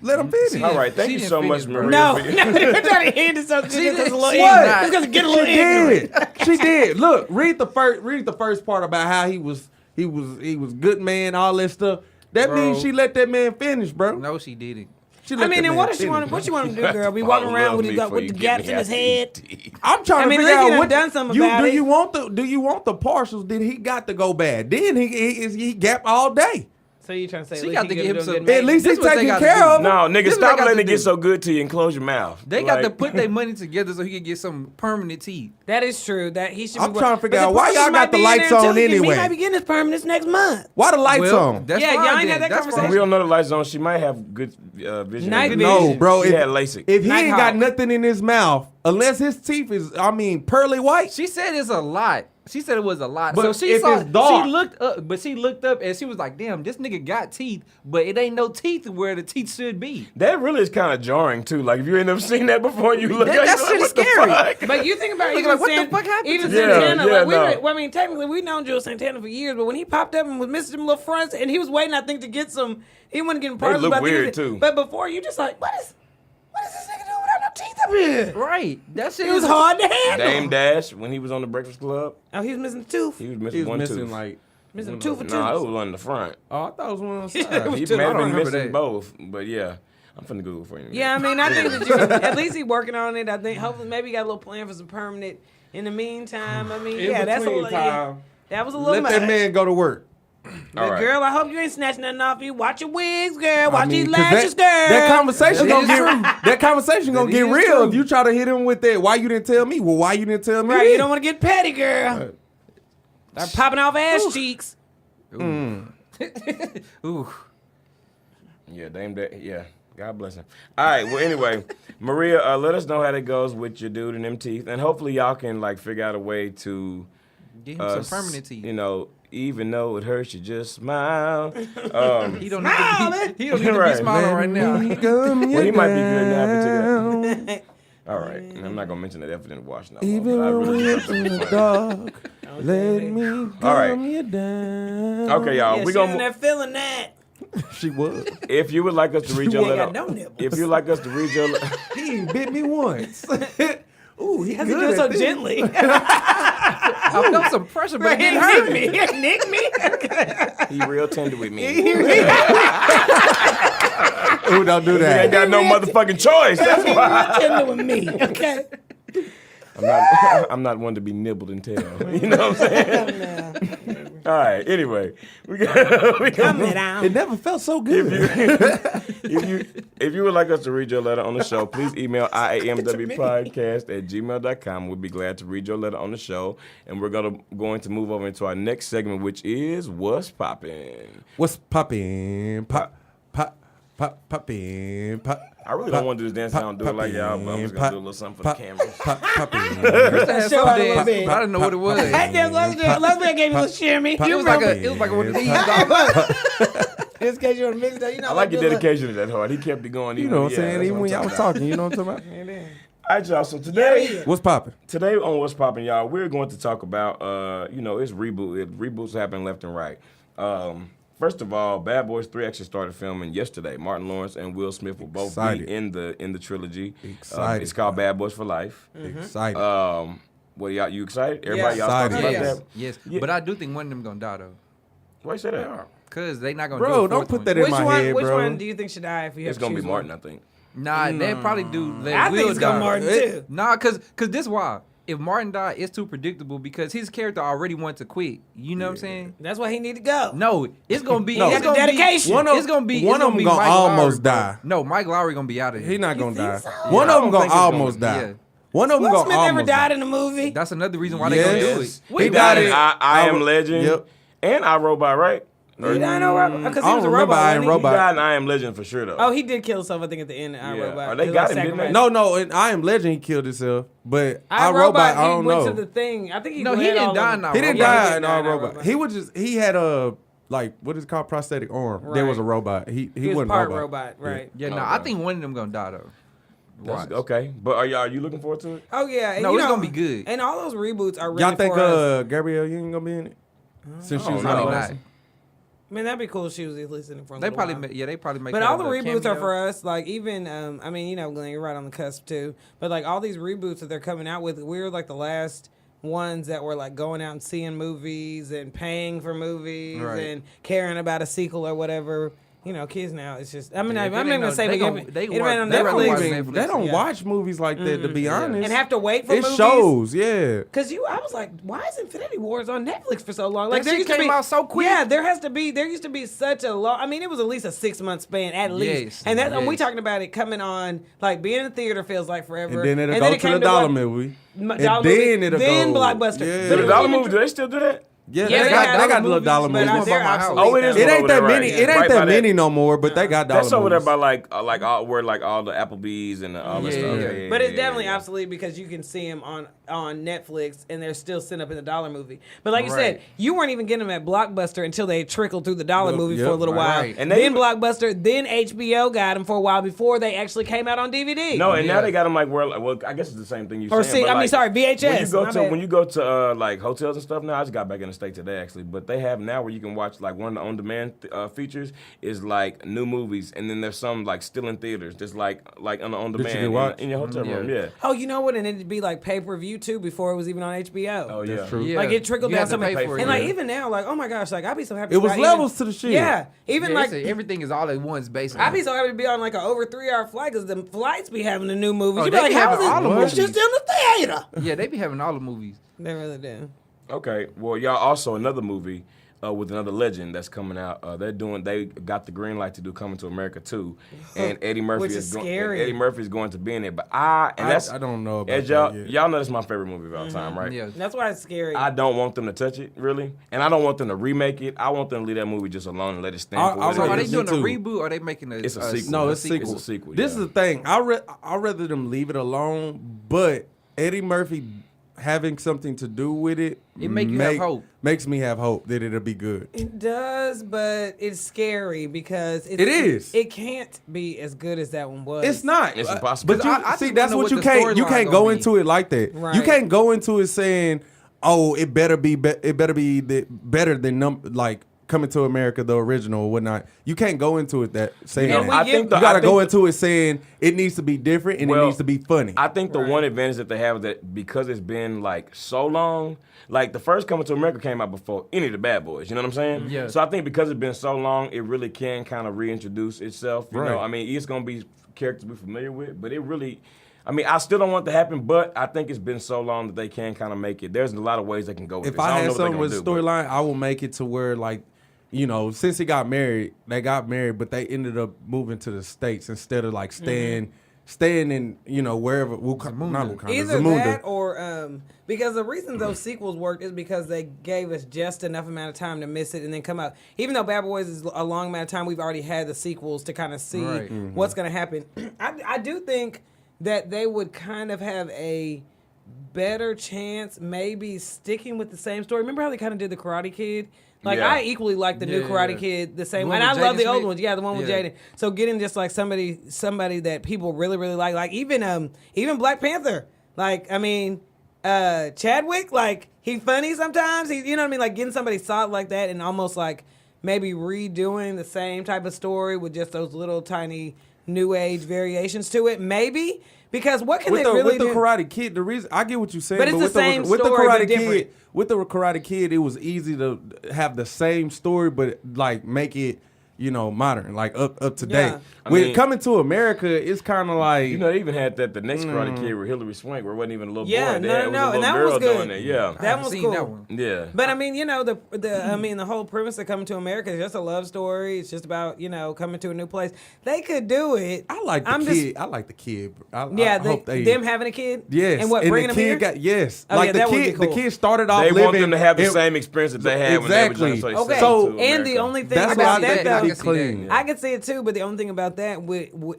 Let him finish. All right, thank She you didn't so much, finish, bro. Maria. No, for- you're trying to hand this up. She Just did- a little she ignorant. not. Just gonna get a little She ignorant. did. She did. Look, read the first part about how he was good man, all that stuff. That Bro. means she let that man finish, bro. No, she didn't. She I let mean, that and man what does she finish, want? bro. What you want him to do, girl? Be Fall walking in around love with me the before you gaps get in me his out head. these teeth. I'm trying I to mean, figure at least he out done done something about do it. you want the partials? Did he got to go bad? Then he gap all day. So you trying to say She at least got you to give get him him some- good At maintenance? least This he's what they taking gotta care do. of him. No, nigga, This what stop they got letting to it get do. so good to you and close your mouth. They got to Like, put their money together so he can get some permanent teeth. That is true. That he should. I'm be trying to figure but out the why partials y'all might got the be in lights there on until he anyway. might be getting his permanence next month. Why the lights Well, on? that's Yeah, fine y'all ain't then. had that That's conversation. fine. we don't know the lights on. She might have good vision. Night Good- vision. No, bro. She If, had LASIK. if he Night ain't got hawk. nothing in his mouth, unless his teeth is, pearly white. She said it's a lot. She said it was a lot. But so she if saw. it's dark- She looked up, but she looked up and she was like, "Damn, this nigga got teeth, but it ain't no teeth where the teeth should be." That really is kind of jarring too. Like if you ain't never seen that before, you look. That- at it, that you're shit like, is what the scary. fuck? But you think about it, Looking even like, what the Sant- fuck happened even to this? Santana. Yeah, Like we no. were, well, I mean, technically we've known Joe Santana for years, but when he popped up and was missing them little fronts, and he was waiting, I think, to get some. He wasn't getting parcels. look but I think weird, he was- too. But before you just like, what is this nigga doing without no teeth up here? Right. That shit It was hard to handle. Dame Dash when he was on the Breakfast Club, Oh, he was missing a tooth. he was missing He was one missing tooth. like. Missing a tooth for No, it tooth. was on the front. Oh, I thought it was one on the It side. was He two. may I have don't been remember missing that. both, but yeah, I'm finna Google for you. in a Yeah, I minute. mean, I think that you at least he working on it. I think hopefully maybe he got a little plan for some permanent. In the meantime, I mean, In yeah, that's a between little. Yeah, time, that was a little let much. that man go to work. But All right. girl, I hope you ain't snatching nothing off you. Watch your wigs, girl. Watch I mean, these 'cause lashes, girl. that conversation That gonna is get true. that conversation gonna That get is real true. if you try to hit him with that. Why you didn't tell me? Well, why you didn't tell me? Right, then? you don't want to get petty, girl. Start popping off ass cheeks. Ooh. Yeah, Dame Dash. Yeah, God bless him. All right. Well, anyway, Maria, let us know how that goes with your dude and them teeth, and hopefully y'all can like figure out a way to Get him some permanent teeth. You know, Even though it hurts, you just smile. He don't need to be Right. smiling right now. Well, he might be good now, but all right. And I'm not gonna mention that effort in the wash no more. Even but I when really we're think in it's the funny. dark, let me All right. calm you down. Okay, y'all. Yeah, We she's gonna in there feeling that. She was. if you would like us to read your You ain't letter, got no nipples. if you'd like us to read your He bit me once. Ooh, he How's he good do it at so this. gently? I felt some pressure, but it He didn't hurt hurt me. He nicked me. he real tender with me. Ooh, don't do He ain't that. got no motherfucking choice. That's He why real tender with me. Okay. I'm not one to be nibbled and tell. You know what I'm saying? All right. Anyway, we got. Come it out. It never felt so good. If you would like us to read your letter on the show, please email IAMW Podcast at gmail.com. We'll be glad to read your letter on the show. And we're going to move over into our next segment, which is What's Poppin'. What's poppin'? Pop, pop, pop, poppin', pop. I really don't want to do this dance. I don't do it like y'all, but I'm just going to do a little something for the cameras. Pop, poppin'. Krista had Show some out a little dance, bit. but I didn't know what it was. Hey, there, lesbian gave me a shimmy. It was like one of these. Just in case you want to mix it up, you know. I like your dedication to that hard. He kept it going. You know what I'm saying? Even when y'all was talking, you know what I'm talking about? All right, y'all. So today, What's poppin'? Today on What's Poppin', y'all, we're going to talk about, it's reboots happening left and right. First of all, Bad Boys 3 actually started filming yesterday. Martin Lawrence and Will Smith will both Excited. be in the trilogy. Excited. It's called Bad Boys for Life. Excited. What y'all? You excited? Everybody, Yeah. y'all talking about Excited. that? Yes, Yeah. but I do think one of them gonna die though, Why you say that? cause they not gonna Bro, do a don't fourth put one. that in Which my one? head, Which bro. one do you think should die if you have It's to gonna be choose Martin, one? I think. Nah, they probably do. They I will think it's gonna die. be Martin too. Nah, cause this why. If Martin died, it's too predictable because his character already wanted to quit. You know what I'm saying? That's why he need to go. No, it's gonna be. No. It's That's gonna the dedication. Be, One of- it's gonna be. one it's of them be gonna Mike almost Lowry, bro. die. No, Mike Lowry gonna be out of here. He not gonna think die. so? One Yeah, I of them don't gonna think it's gonna almost be- die. yeah. One of them Will gonna Smith ever almost died die. in the movie? That's another reason why they gonna do Yes. it. He died died in in- I Am Legend. Yep. And I Robot, right? He died in Robot because he I was a don't remember robot. I Am wasn't he? He Robot. died in I Am Legend for sure, though. Oh, he did kill himself. I think at the end of I Yeah. Robot. Or they His got little him, didn't they? sacrifice. No, in I Am Legend, he killed himself. But I I Robot. I don't He went know. to the thing. I think he. No, he had didn't all die of in them. I He didn't Yeah, die did in die our in robot. He was just he had a like what is it called prosthetic arm. There was a Right. robot. He He was wasn't part robot. robot, right? Yeah, no, Okay. I think one of them gonna die though. That's- Watch. okay. But are you looking forward to it? Oh yeah, and No, you it's know, gonna be good. And all those reboots are really Y'all think for us. Gabrielle Union gonna be in it? Since she Oh, was no. on Probably it. not. I mean, that'd be cool if she was at least in it for a They little probably, while. they probably make. But her all the a reboots are cameo. for us. Like even, I mean, you know, Glenn, you're right on the cusp too. But like all these reboots that they're coming out with, we're like the last ones that were like going out and seeing movies and paying for movies Right. and caring about a sequel or whatever. You know, kids now, it's just. I mean, Yeah, I'm if not it ain't even no- gonna say they we gon- give it. they It watch- ran on they They rather don't watch Netflix. even. Netflix. They don't Yeah. watch movies like that. To be Yeah. honest, And have to wait for it movies. shows. Yeah. Cause I was like, why is Infinity Wars on Netflix for so long? Like That shit came out so quick. Yeah, there used to be such a long. I mean, it was at least a 6-month span at least. Yes, And that and we yes. talking about it coming on, like being in the theater feels like forever. And then it'll go it to came the dollar what? movie. And Dollar movie, then it'll then go. Blockbuster. Yeah. The Then dollar even movie, do they still do that? Yeah, Yeah, they got little movies, dollar but movies. they're by my house. obsolete Oh, it is now. It ain't over that there, many. right. It Right ain't by that that. many no more. But they got dollar That's over there movies. by like all where like all the Applebee's and all that Yeah, stuff. yeah. But it's definitely obsolete because you can see them on Netflix and they're still sitting up in the dollar movie. But like you said, Right. you weren't even getting them at Blockbuster until they trickled through the dollar Yep, movie yep, for a little while. right. And then they even- Blockbuster, then HBO got them for a while before they actually came out on DVD. No, and now Yeah. they got them like where. Well, I guess it's the same thing you Or saying. but, like, VHS. When you go to like hotels and stuff now, I just got back in the state today actually, but they have now where you can watch like one of the on-demand features is like new movies, and then there's some like still in theaters, just like on the on-demand can watch? in your hotel Yeah. room. Yeah. Oh, you know what? And it'd be like pay-per-view too before it was even on HBO. Oh yeah. That's true. Yeah. Like it trickled You down have to so much. pay for it, And like yeah. even now, like, oh my gosh, like I'd be so happy. It was about levels even, to the shit. Yeah. Even Yeah, like everything is all at once, basically. I'd be so happy to be on like an over 3-hour flight because the flights be having the new movies. Oh, You be they like, be how having is all the it? It's movies. just in the theater. Yeah, they be having all the movies. They really do. Okay. Well, y'all also another movie with another legend that's coming out. They got the green light to do Coming to America 2, and Eddie Murphy Which is scary. Eddie Murphy is going to be in it. But I don't know about as y'all that yet. y'all know that's my favorite movie of all time, right? Yeah. That's why it's scary. I don't want them to touch it, really. And I don't want them to remake it. I want them to leave that movie just alone and let it stand for what So it are they is. doing a too. reboot or are they making a? It's a sequel. No, it's It's sequel. a sequel, This yeah. is the thing. I'd rather them leave it alone. But Eddie Murphy, having something to do with it, It make you have hope. Makes me have hope that it'll be good. It does, but it's scary because It is. It can't be as good as that one was. It's not. It's impossible. But I see, just that's wanna what know you what the can't. You storyline can't gonna go be. into it like that. Right. You can't go into it saying, "Oh, it better be better than like Coming to America, the original or whatnot." You can't go into it that saying And that. I think You gotta go into it saying it needs to be different and it Well, needs to be funny. I think the one advantage that they have is that because it's been like so long, like the first Coming to America came out before any of the Bad Boys. You know what I'm saying? Yeah. So I think because it's been so long, it really can kind of reintroduce itself. You know, Right. I mean, it's gonna be characters we're familiar with, but it really. I mean, I still don't want it to happen, but I think it's been so long that they can kind of make it. There's a lot of ways they can go with If this. I don't had know what they're something with gonna do, but- storyline, I will make it to where like, you know, since he got married, but they ended up moving to the States instead of like staying in, you know, wherever not Wakanda, Either Zamunda. that or because the reason those sequels worked is because they gave us just enough amount of time to miss it and then come out. Even though Bad Boys is a long amount of time, we've already had the sequels to kind of see Right. what's going to happen. I do think that they would kind of have a better chance maybe sticking with the same story. Remember how they kind of did the Karate Kid? Like, Yeah. I equally like the new Yeah. Karate Kid the same The way. one And I with love the Jaden old Smith? ones. Yeah, the one with Yeah. Jaden. So getting just like somebody that people really, really like even Black Panther. Like, I mean, Chadwick, like, he funny sometimes. He, you know what I mean? Like, getting somebody solid like that and almost like maybe redoing the same type of story with just those little tiny new age variations to it. Maybe. Because what can with they the, really with the do? Karate Kid, the reason I get what you're saying, But it's the with same with story, the but Karate different. Kid, with the Karate Kid, it was easy to have the same story, but like make it, you know, modern, like up to date. Yeah. I With mean- Coming to America, it's kind of like You know, they even had the next Karate Kid with Hillary Swank, where it wasn't even a little Yeah, boy. no, There, it was no, a and little that girl was good. doing it. Yeah. That haven't was seen cool. that one. Yeah. But I mean, you know, the whole premise of Coming to America is just a love story. It's just about, you know, coming to a new place. They could do it. I like the I'm kid. I like the kid. I hope they them having a kid. Yes, and what the bringing them kid here. got yes. Oh, like yeah, the that would kid, be cool. the kid started off They living. want them to have the it- same experience that they had when they were Exactly. trying to Okay, sell to and the America. only thing That's about why that I though, think clean. Yeah. I can see it too, but the only thing about that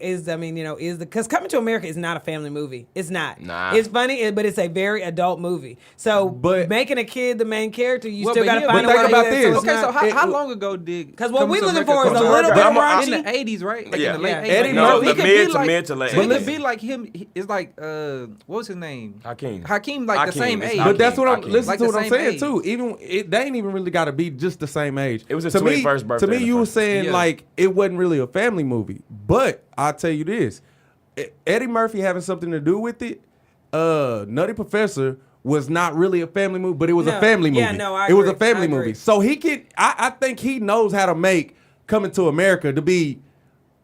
is, I mean, you know, is because Coming to America is not a family movie. It's not. Nah. It's funny, but it's a very adult movie. So, But- making a kid the main character, you Well, still but got to yeah, find a but way think to about do that. this. So it's Okay, so not- how long ago did? 'Cause what Coming we to looking America for is come a out? little bit I'm a- raunchy. in the 80s, right? Like Yeah. in the late Yeah. 80s. Eddie No, Murphy the could mid be to like- mid to late He 80s. could be like him. It's like what was his name? Hakeem. Hakeem, like the Hakeem, same it's age. But that's what I'm Hakeem. listen Like to the what I'm same saying age. too. Even they ain't even really got to be just the same age. It was his to me, 21st birthday To me, in the you were first- saying Yeah. like it wasn't really a family movie. But I'll tell you this: Eddie Murphy having something to do with it. Nutty Professor was not really a family movie, but it was No. a family movie. Yeah, no, I it was a agree. family I agree. movie. So he could. I think he knows how to make Coming to America to be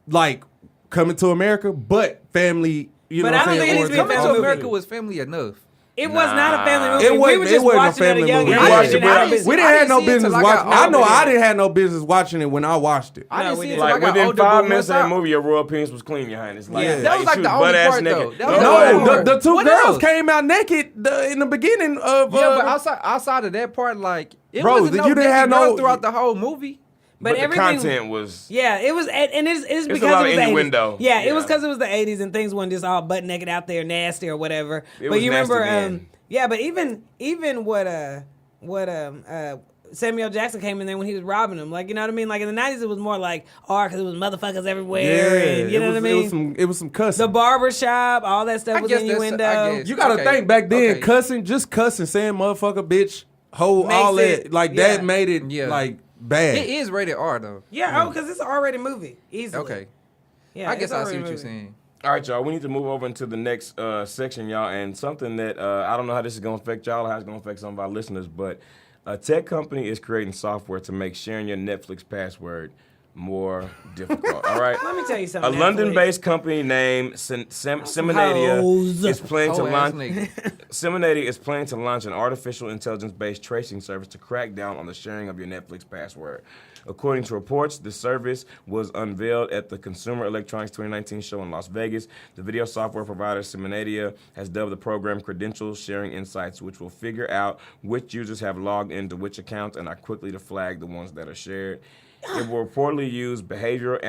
like Coming to America, but family. You But know I what I'm don't saying? think it Or needs to be a Coming family to movie. America was family enough. It was not a family movie. It we wasn't- were it just wasn't a watching it at a family young movie. age. We watched it, and but I I- didn't- We didn't I have didn't no see it business till I got watching. I know older. I didn't have no business watching it when I watched it. I didn't No, see we it didn't. till I Like got within older, 5 but minutes of once that I- movie, your royal penis was clean, your highness. Like, Yeah. That was like she the only butt-ass part, naked. though. That was No, the No, only part. the two What girls else? came out naked in the beginning of. Yeah, but outside of that part, like it Bro, wasn't no you didn't have naked girls no- throughout the whole movie. but the everything- content was. Yeah, it was, and it's because a lot it of was the innuendo. 80s. Yeah, it was Yeah. because it was the 80s and things weren't just all butt naked out there, nasty or whatever. It but was you nasty remember, then. yeah, but even what Samuel Jackson came in there when he was robbing him, like, you know what I mean? Like in the 90s, it was more like because it was motherfuckers everywhere, and you know what I mean? It was some cussing. The barber shop, all that stuff I was guess that's- innuendo. I guess. You gotta Okay. think back then, Okay. cussing, saying motherfucker, bitch, hoe, Makes all it- that, like yeah. that made it Yeah. like bad. It is rated R though. Yeah, because it's an R-rated movie, easily. Okay, Yeah, I it's guess an I see R-rated what you're movie. saying. All right, y'all. We need to move over into the next section, y'all, and something that I don't know how this is going to affect y'all or how it's going to affect some of our listeners, but a tech company is creating software to make sharing your Netflix password more difficult. All right. Let me tell you A something. London-based company named Seminadia hoes. is planning to Hoe-ass launch. nigga. Seminadia is planning to launch an artificial intelligence-based tracing service to crack down on the sharing of your Netflix password. According to reports, the service was unveiled at the Consumer Electronics 2019 show in Las Vegas. The video software provider Seminadia has dubbed the program Credentials Sharing Insights, which will figure out which users have logged into which account and how quickly to flag the ones that are shared. It will reportedly use behavioral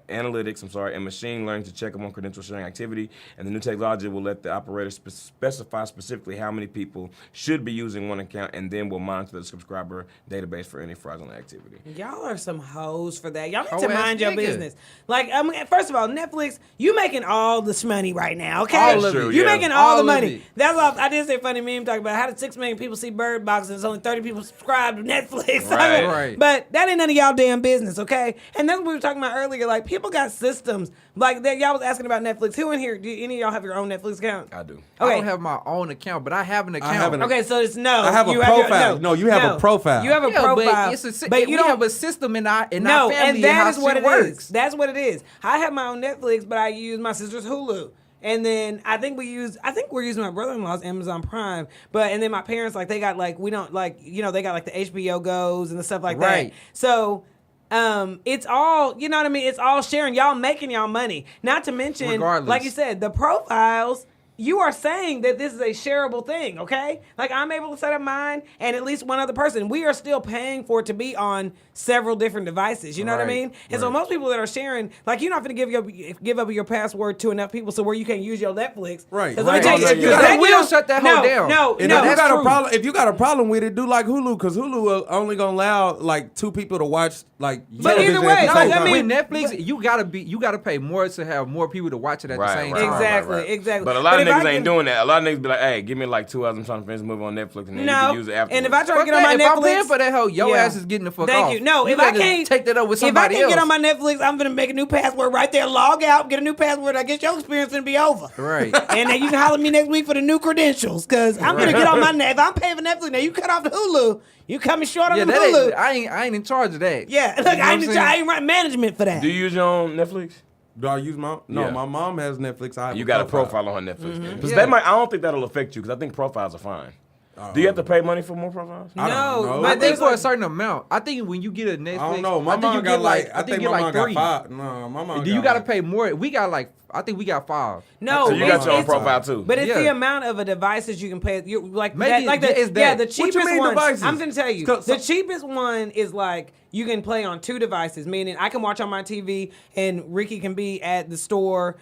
analytics, and machine learning to check up on credential sharing activity. And the new technology will let the operator specify specifically how many people should be using one account, and then will monitor the subscriber database for any fraudulent activity. Y'all are some hoes for that. Y'all need Hoe to ass mind your nigga. business. Like, first of all, Netflix, you making all this money right now, okay? All of it, You yeah. making all All the of money. it. That's all. I did say funny meme talking about how did 6 million people see Bird Box and there's only 30 people subscribed to Netflix. Right. Right. But that ain't none of y'all damn business, okay? And that's what we were talking about earlier. Like, people got systems. Like, y'all was asking about Netflix. Who in here, do any of y'all have your own Netflix account? I do. I Okay. don't have my own account, but I have an account. have an Okay, so it's no. I have a you profile. No, you have a profile. You have a Yeah, profile. but it's but you we don't have a system in our no, family and that how is what shit it is. works. That's what it is. I have my own Netflix, but I use my sister's Hulu. And then I think we're using my brother-in-law's Amazon Prime. And then my parents, like, they got, like, we don't, like, you know, they got, like, the HBO Goes and the stuff like Right. that. So it's all, you know what I mean? It's all sharing. Y'all making y'all money. Not to mention, Regardless. like you said, the profiles. You are saying that this is a shareable thing, okay? Like, I'm able to set up mine and at least one other person. We are still paying for it to be on several different devices. You know what I Right, mean? And so most people that are sharing, like, you're not going to give up your password to enough people so where you can't use your Netflix. Right. 'Cause let me tell you, Right. if You that will get shut that no, hoe down. No, And no, if you that's got true. a problem, if you got a problem with it, do like Hulu, because Hulu only gonna allow like 2 people to watch like. But television either way, at the no, same I time. mean- With Netflix, you gotta pay more to have more people to watch it at the Right, same right, time. right, Exactly, right, right. exactly. But a lot of But if niggas I ain't can- doing that. A lot of niggas be like, hey, give me like 2 hours. I'm trying to finish a movie on Netflix, and then you can use it afterwards. And if I try to Fuck get on my that. Netflix, If I'm paying for that hoe, your Yeah. ass is getting the fuck Thank off. you. No, if better I can't take that up with if I somebody can't else. get on my Netflix, I'm gonna make a new password right there. Log out, get a new password. I guess your experience gonna be over. Right. And then you can holler at me next week for the new credentials, cause I'm gonna get on my net. If I'm paying for Netflix, now you cut off the Hulu. You coming short on Yeah, the that Hulu. ain't I ain't in charge of that. Yeah, You look, know I what ain't, I'm saying? I ain't running management for that. Do you use your own Netflix? Do I use my? No, Yeah. my mom has Netflix. I have You got a profile on her Netflix. Mm-hmm. Because Yeah. I don't think that'll affect you, because I think profiles are fine. Do you have to pay money for more profiles? I don't No, know. but I think there's for a like, certain amount. I think when you get a Netflix, I don't know. My I think you mom get got like. I think you get my like mom 3. got 5. No, my mom. Do you gotta pay more? We got like I think we got 5. no, So you got your own it's- profile too. But it's Yeah. the amount of a devices you can pay. You like Maybe like it's that. the What you cheapest mean one. devices? I'm gonna tell you, 'Cause the cheapest one is like you can play on 2 devices, meaning I can watch on my TV and Ricky can be at the store.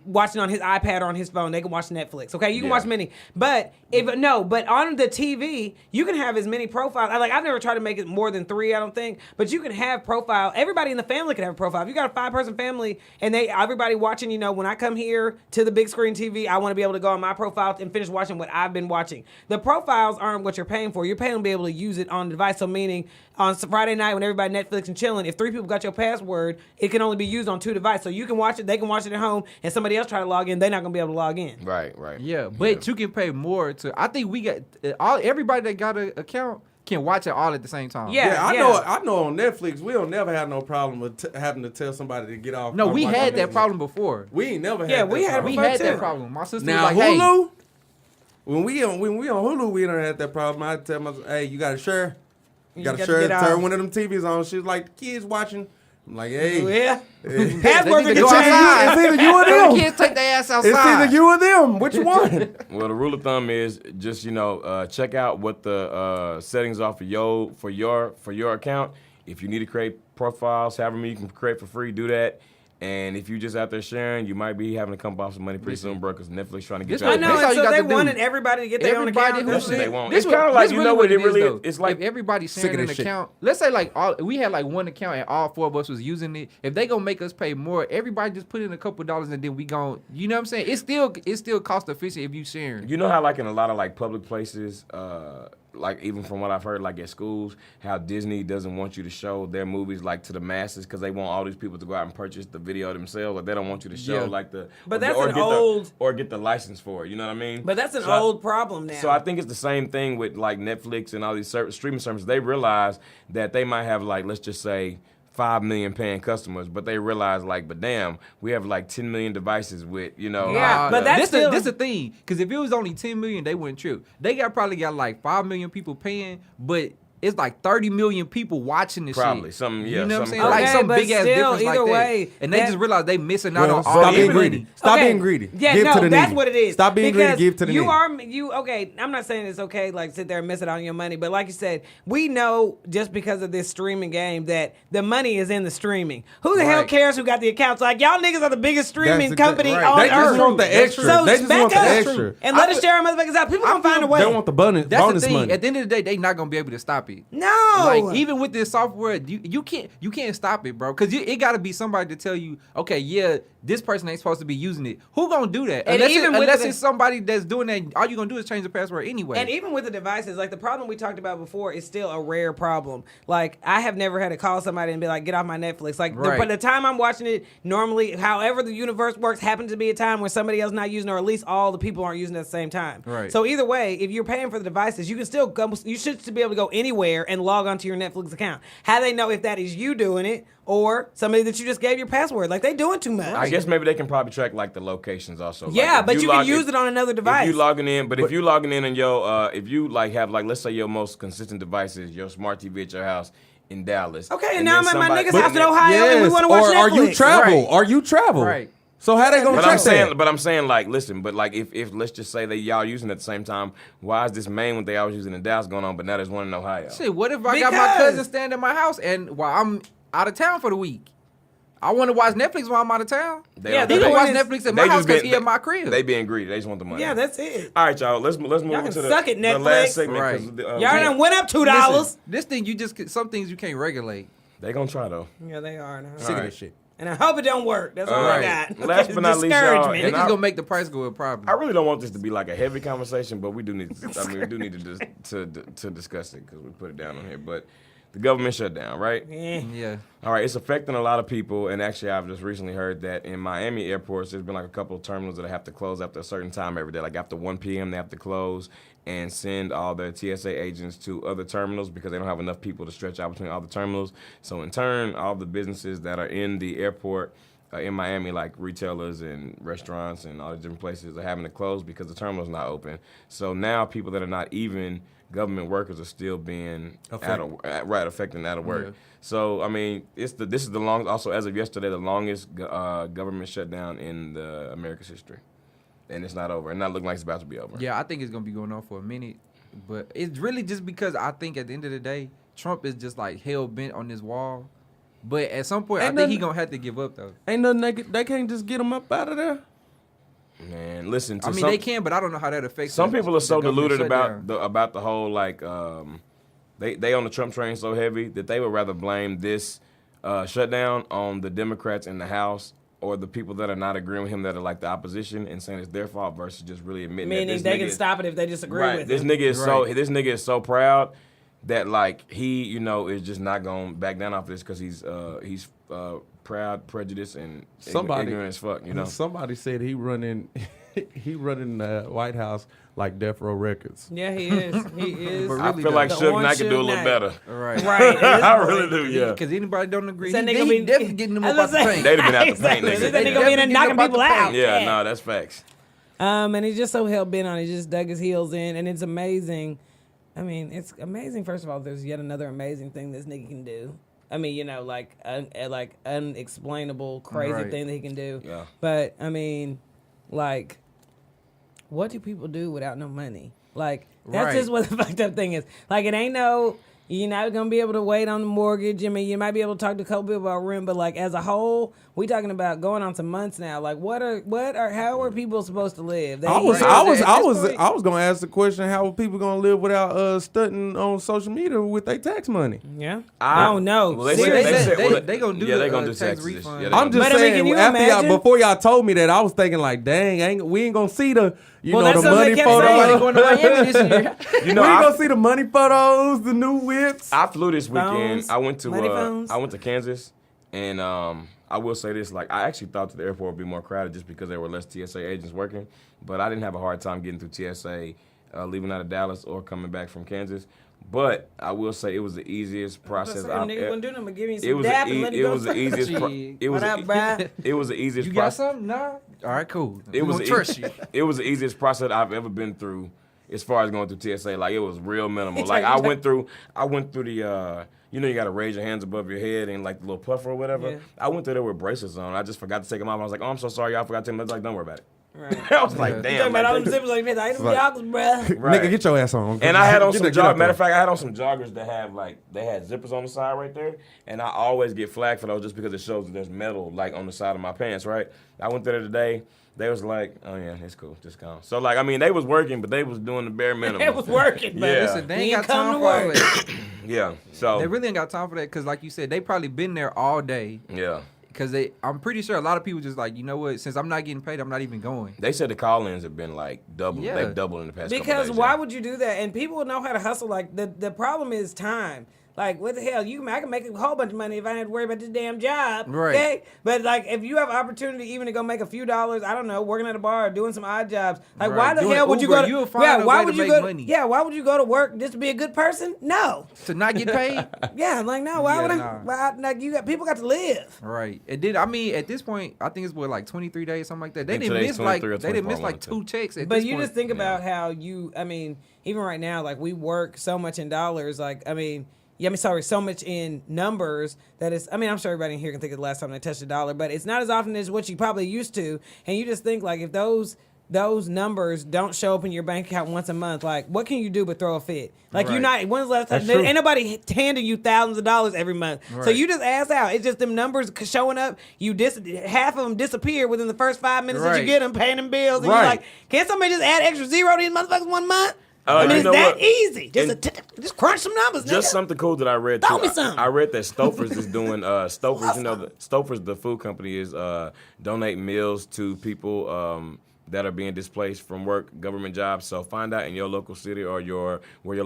Watching on his iPad or on his phone, they can watch Netflix. Okay, you can Yeah. watch many, but but on the TV, you can have as many profiles. I've never tried to make it more than 3, I don't think, but you can have profile. Everybody in the family can have a profile. If you got a 5-person family and everybody watching, when I come here to the big screen TV, I want to be able to go on my profile and finish watching what I've been watching. The profiles aren't what you're paying for. You're paying to be able to use it on the device. So meaning on Friday night when everybody Netflix and chilling, if 3 people got your password, it can only be used on 2 devices. So you can watch it, they can watch it at home, and somebody else try to log in, they're not gonna be able to log in. Right, right. Yeah, but you can pay more to. I think we got everybody that got an account can watch it all at the same time. Yeah. Yeah, I know. On Netflix, we don't never have no problem with having to tell somebody to get off. No, we watching had that Netflix. problem before. We ain't never had. Yeah, that we had- problem. We Before had too. that problem. My sister Now was like, Hulu, hey, when we on Hulu, we don't have that problem. I tell myself, hey, you got to share. You got to got to share. get Turn off. one of them TVs on. She's like, kids watching. I'm like, hey, Yeah. hey. Passwords They are need to get go changed. outside. It's either you or the them. kids take their ass outside. It's either you or them. Which one? Well, the rule of thumb is just check out what the settings are for your account. If you need to create profiles, however many you can create for free, do that. And if you just out there sharing, you might be having to come off some money pretty soon, bro, because Netflix trying to get This you I out what- know, That's all and you so got they to do. wanted everybody to get their own Everybody account. who That's what they shit. want. This It's kinda like, this you know what it really is? though. It's like- if everybody's Sick sharing of an this shit. account, let's say like we had like one account and all 4 of us was using it. If they gonna make us pay more, everybody just put in a couple dollars and then we gon' you know what I'm saying? It's still cost efficient if you sharing. You know how like in a lot of like public places, like even from what I've heard, like at schools, how Disney doesn't want you to show their movies like to the masses because they want all these people to go out and purchase the video themselves. Like they don't want you to show Yeah. like the But or that's or an get old- or get the license for it. You know what I mean? But that's an So I- old problem now. So I think it's the same thing with like Netflix and all these streaming services. They realize that they might have like, let's just say 5 million paying customers, but they realize like, but damn, we have like 10 million devices with, Yeah, but that's still- this the thing. Because if it was only 10 million, they wouldn't trip. They probably got like 5 million people paying, but it's like 30 million people watching this Probably shit. something. Yeah, You know what I'm something saying? Like Okay, some but big ass still, difference like either that. way, And they just realize they missing out Well, on all stop that being money. greedy. Stop Okay. being greedy. Yeah, give no, to the that's needy. what it is. Stop being greedy. Because Give to the you needy. okay. I'm not saying it's okay, like sit there and miss it on your money, but like you said, we know just because of this streaming game that the money is in the streaming. Who the hell Right. cares who got the accounts? Like y'all niggas are the biggest streaming That's company right. on They just earth. want the extra. So They just back want the us extra. and let us share our motherfuckers out. People gonna find a way. They want the bonus That's the thing. money. At the end of the day, they not gonna be able to stop it. No. Like even with this software, you can't stop it, bro. Because it got to be somebody to tell you, okay, yeah, this person ain't supposed to be using it. Who gonna do that? And even with unless the- it's somebody that's doing that, all you gonna do is change the password anyway. And even with the devices, like the problem we talked about before is still a rare problem. Like I have never had to call somebody and be like, get off my Netflix. Like Right. by the time I'm watching it, normally, however the universe works, happens to be a time when somebody else not using, or at least all the people aren't using it at the same time. Right. So either way, if you're paying for the devices, you can still go. You should still be able to go anywhere and log onto your Netflix account. How they know if that is you doing it or somebody that you just gave your password? Like they doing too much. I guess maybe they can probably track like the locations also. Like, Yeah, if but you can log- use it on another device. If you logging in, but if you logging in on your, if you like have like let's say your most consistent device is your smart TV at your house in Dallas. Okay, and now I'm then at my somebody- nigga's but house in then- Ohio and we want to watch or Netflix. are you travel? Right. Are you travel? Right. So how they gonna But check I'm saying, that? but I'm saying, like, listen, but like, if let's just say that y'all using it at the same time, why is this main one they always using in Dallas going on, but now there's one in Ohio? Shit, what if I got my Because- cousin staying at my house and while I'm out of town for the week? I want to watch Netflix while I'm out of town. They Yeah, don't- they You don't can watch is- Netflix at my house because he at my crib. They being greedy. They just want the money. Yeah, that's it. All right, y'all. Let's move Y'all on can to the, suck it, the Netflix. last segment. Right. 'Cause, Y'all done went up $2. Listen, this thing some things you can't regulate. They gonna try though. Yeah, they are. Now. Sick of Alright. this shit. And I hope it don't work. That's all I Alright. got. Last but not least, y'all, Discouragement. They And just I- gonna make the price go up probably. I really don't want this to be like a heavy conversation, but we do need. We do need to discuss it because we put it down on here. But the government shutdown, right? Eh. Yeah. All right, it's affecting a lot of people, and actually, I've just recently heard that in Miami airports, there's been like a couple of terminals that have to close after a certain time every day. Like after 1 p.m., they have to close and send all their TSA agents to other terminals because they don't have enough people to stretch out between all the terminals. So in turn, all the businesses that are in the airport in Miami, like retailers and restaurants and all the different places, are having to close because the terminal's not open. So now people that are not even government workers are still being affecting out of work. Yeah. So I mean, this is the longest. Also, as of yesterday, the longest government shutdown in the America's history, and it's not over. And not looking like it's about to be over. Yeah, I think it's gonna be going on for a minute, but it's really just because I think at the end of the day, Trump is just like hell bent on this wall. But at some point, Ain't I think he nothing- gonna have to give up though. Ain't nothing they can't just get them up out of there. Man, listen. To I mean, some, they can, but I don't know how that affects. Some the- people are the so government deluded shutdown. about the whole like they on the Trump train so heavy that they would rather blame this shutdown on the Democrats in the House or the people that are not agreeing with him that are like the opposition and saying it's their fault versus just really admitting that Meaning this they nigga can is- stop it if they disagree right. with This him. nigga is Right. this nigga is so proud that like he is just not gonna back down off this because he's proud, prejudiced, and ignorant as fuck. You know. Somebody said he running the White House like Death Row Records. Yeah, he is. He is. But I really feel though. like The Suge orange Knight could do a Suge little Knight. better. Right. Right. I really do. Yeah. Because anybody don't agree, That he nigga gonna be definitely getting them I up was out the saying- paint. They'd have been out the paint, Exactly. nigga. That They nigga gonna be in there definitely knocking get people up out the out. paint. Yeah, no, that's facts. And he's just so hell bent on it. He just dug his heels in, and it's amazing. I mean, it's amazing. First of all, there's yet another amazing thing this nigga can do. I mean, you know, like unexplainable, crazy Right. thing that he can do. Yeah. But I mean, like, what do people do without no money? Like, that's Right. just what the fucked up thing is. Like, it ain't no. You're not gonna be able to wait on the mortgage. I mean, you might be able to talk to a couple people about rent, but like as a whole, we talking about going on some months now. Like, how are people supposed to live? They I was point- gonna ask the question: how are people gonna live without stunting on social media with their tax money? Yeah. I don't know. Well, they Seriously. said, They gonna do yeah, they the, gonna do tax taxes. refund. Yeah, they I'm gonna do just But I mean, saying. can you After imagine? before y'all told me that, I was thinking like, dang, we ain't gonna see the Well, that's the something money they kept Everybody saying. going photos. to Miami this year. You know, we ain't I, gonna see the money photos, the new whips. I flew this weekend. Phones, I went money phones. to Kansas, and I will say this: like, I actually thought that the airport would be more crowded just because there were less TSA agents working. But I didn't have a hard time getting through TSA, leaving out of Dallas or coming back from Kansas. But I will say it was the easiest process Nigga I've wouldn't do nothing but give you It some was dap the and e- let it it go. was the easiest. Shit. It was What the- up, bruh? it was the easiest. You got process. something? Nah. All right, cool. It was gonna trust you. It was the easiest process I've ever been through as far as going through TSA. Like, it was real minimal. He Like, tried- I went through the, you got to raise your hands above your head and, like, the little puffer or whatever. Yeah. I went through there with bracelets on. I just forgot to take them off. I was like, oh, I'm so sorry, y'all forgot to take them. Like, don't worry about it. Right. I was like, Yeah. damn. You talking about all like, them zippers like this? I ain't Like- joggers, bruh. Right. Nigga, get your ass on. And I had on Get some that- get joggers. up Matter there. of fact, I had on some joggers that have they had zippers on the side right there. And I always get flagged for those just because it shows that there's metal like on the side of my pants, right? I went there today. They was like, oh yeah, it's cool, just come. So like, I mean, they was working, but they was doing the bare minimum. It was working, man. Yeah. Listen, they You ain't got come time to for all work. that. Yeah. So They really ain't got time for that because, like you said, they probably been there all day. yeah. Because I'm pretty sure a lot of people just like, you know what? Since I'm not getting paid, I'm not even going. They said the call-ins have been like double. Yeah. They've doubled in the past couple Because days. why yeah. would you do that? And people know how to hustle. Like the problem is time. Like what the hell? I can make a whole bunch of money if I didn't have to worry about this damn job. Right. Okay. But like if you have opportunity even to go make a few dollars, I don't know, working at a bar or doing some odd jobs. Like Right. why the Doing hell would you Uber, go to you'll find a why way would to you make go money. Yeah, why would you go to work just to be a good person? No. To not get paid? Yeah, I'm like no, why Yeah, would I nah. why like you got people got to live. Right. It did. I mean, at this point, I think it's what, like 23 days, something like that. They I think didn't today's miss like 23 or they didn't miss 24, like one or 2 checks at But this you point. just think about how even right now, like we work so much in dollars, so much in numbers that it's, I'm sure everybody in here can think of the last time they touched a dollar, but it's not as often as what you probably used to. And you just think like if those numbers don't show up in your bank account once a month, like what can you do but throw a fit? Like Right. you're not, when's the last time, That's true. ain't nobody handing you thousands of dollars every month. So Right. you just ass out. It's just them numbers showing up. Half of them disappear within the first 5 minutes that you Right. get them, paying them bills. And Right. you're like, can somebody just add extra zero to these motherfuckers 1 month? You It's know that what? easy. Just And- just crunch some numbers. Just nigga. something cool that I read Throw too. me some. I read that Stouffer's is doing Stouffer's. Stouffer's, the food company, is donate meals to people that are being displaced from work, government jobs. So find out in your local city or where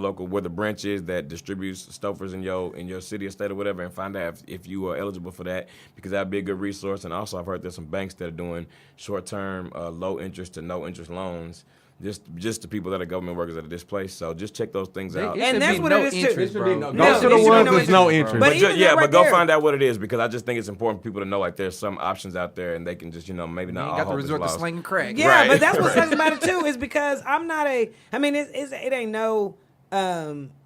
the branch is that distributes Stouffer's in your city or state or whatever, and find out if you are eligible for that, because that'd be a good resource. And also, I've heard there's some banks that are doing short-term, low interest to no interest loans. Just to people that are government workers that are displaced. So just check those things out. It And should that's be what no it is, too. interest, It should bro. be no- No, Go to it the should be ones no that's no interest. interest. But But even that right go there- find out what it is, because I just think it's important for people to know like there's some options out there and they can just maybe You not ain't all got to hope is resort to lost. slinging crack. Yeah, Right. but that's what sucks about it too, is because I'm not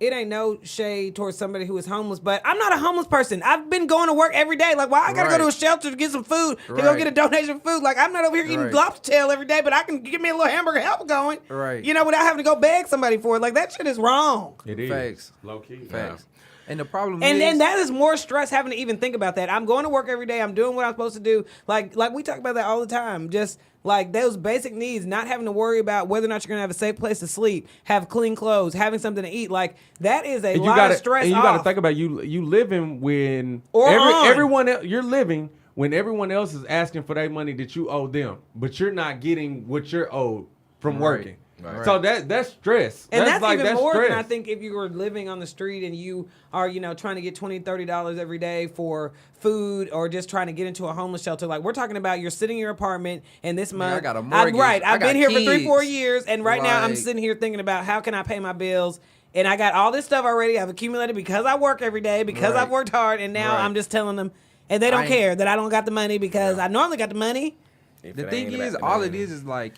it ain't no shade towards somebody who is homeless, but I'm not a homeless person. I've been going to work every day. Like, why I gotta go to a Right. shelter to get some food, to go Right. get a donation of food? Like, I'm not over here eating Right. lobster tail every day, but I can give me a little hamburger help going. Right. Without having to go beg somebody for it. Like, that shit is wrong. It is. Facts. Low key. Facts. And the problem And is, then that is more stress having to even think about that. I'm going to work every day. I'm doing what I'm supposed to do. Like we talk about that all the time. Just like those basic needs, not having to worry about whether or not you're going to have a safe place to sleep, have clean clothes, having something to eat. Like that is a And lot of stress and you off. gotta think about you living when Or on. everyone you're living when everyone else is asking for that money that you owe them, but you're not getting what you're owed from Right. working. Right. So that's stress. And that's like even more stress. than I think if you were living on the street and you are, trying to get $20, $30 every day for food or just trying to get into a homeless shelter. Like we're talking about you're sitting in your apartment and this month. I got a mortgage. Right. I I've got been here for kids. 3-4 years and right now I'm Like- sitting here thinking about how can I pay my bills. And I got all this stuff already I've accumulated because I work every day, because Right. I've worked hard, and now Right. I'm just telling them, and they don't I ain't- care that I don't got the money because I normally got the money. If the it thing ain't is, about all the it money. is like,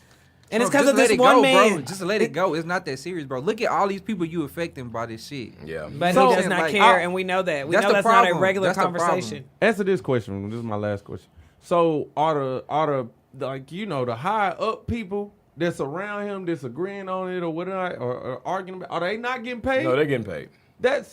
And it's bro, 'cause just of let this it one go, man. Bro. Just let it go. It's not that serious, bro. Look at all these people you affecting by this shit. Yeah. But So- he does not Like, care, and we know that. We that's know the that's not a problem. regular That's the problem. conversation. Answer this question. This is my last question. So are the like the high up people that's around him that's agreeing on it or whatever or arguing about, are they not getting paid? No, they're getting paid. That's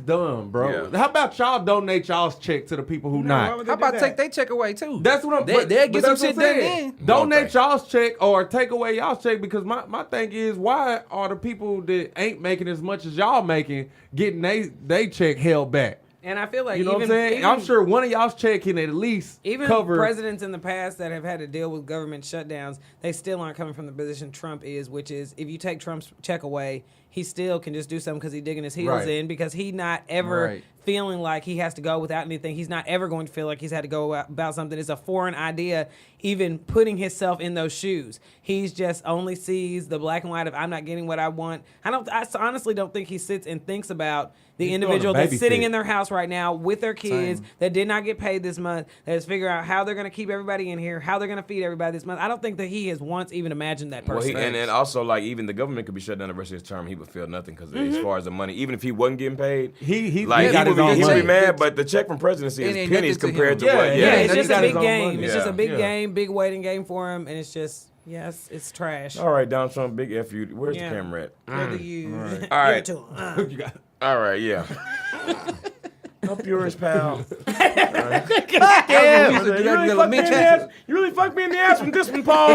dumb, bro. Yeah. How about y'all donate y'all's check to the people who No, not? why would they How do about that? take their check away too? That's what I'm. They'll get but some that's what shit I'm done saying. then. Donate Don't y'all's check or take away y'all's check, because my thing is, why are the people that ain't making as much as y'all making getting they check held back? And I feel like You know what I'm even, saying? even, I'm sure one of y'all's check can at least even cover. presidents in the past that have had to deal with government shutdowns, they still aren't coming from the position Trump is, which is if you take Trump's check away, he still can just do something because he's digging his heels Right. in, because he not ever Right. feeling like he has to go without anything. He's not ever going to feel like he's had to go about something. It's a foreign idea, even putting himself in those shoes. He's just only sees the black and white of, I'm not getting what I want. I honestly don't think he sits and thinks about the He's individual doing a that's sitting babysit. in their house right now with their kids Same. that did not get paid this month, that is figuring out how they're going to keep everybody in here, how they're going to feed everybody this month. I don't think that he has once even imagined that Well, person. and also, like, even the government could be shut down the rest of his term. He would feel nothing because Mm-hmm. as far as the money, even if he wasn't getting paid, He like, got he his would own be money. mad, but the check from presidency It is ain't pennies nothing to compared to him. what. yeah, Yeah, it's he just got a his big own game. money. It's just a Yeah. big Yeah. game, big waiting game for him, and it's just, yes, it's trash. All right, Donald Trump, big F you. Where's Yeah. the camera at? Whether you All give right. it to him. You got- All right, yeah. Up yours, pal. Yeah, You really fucked me in the ass with this one, Paul.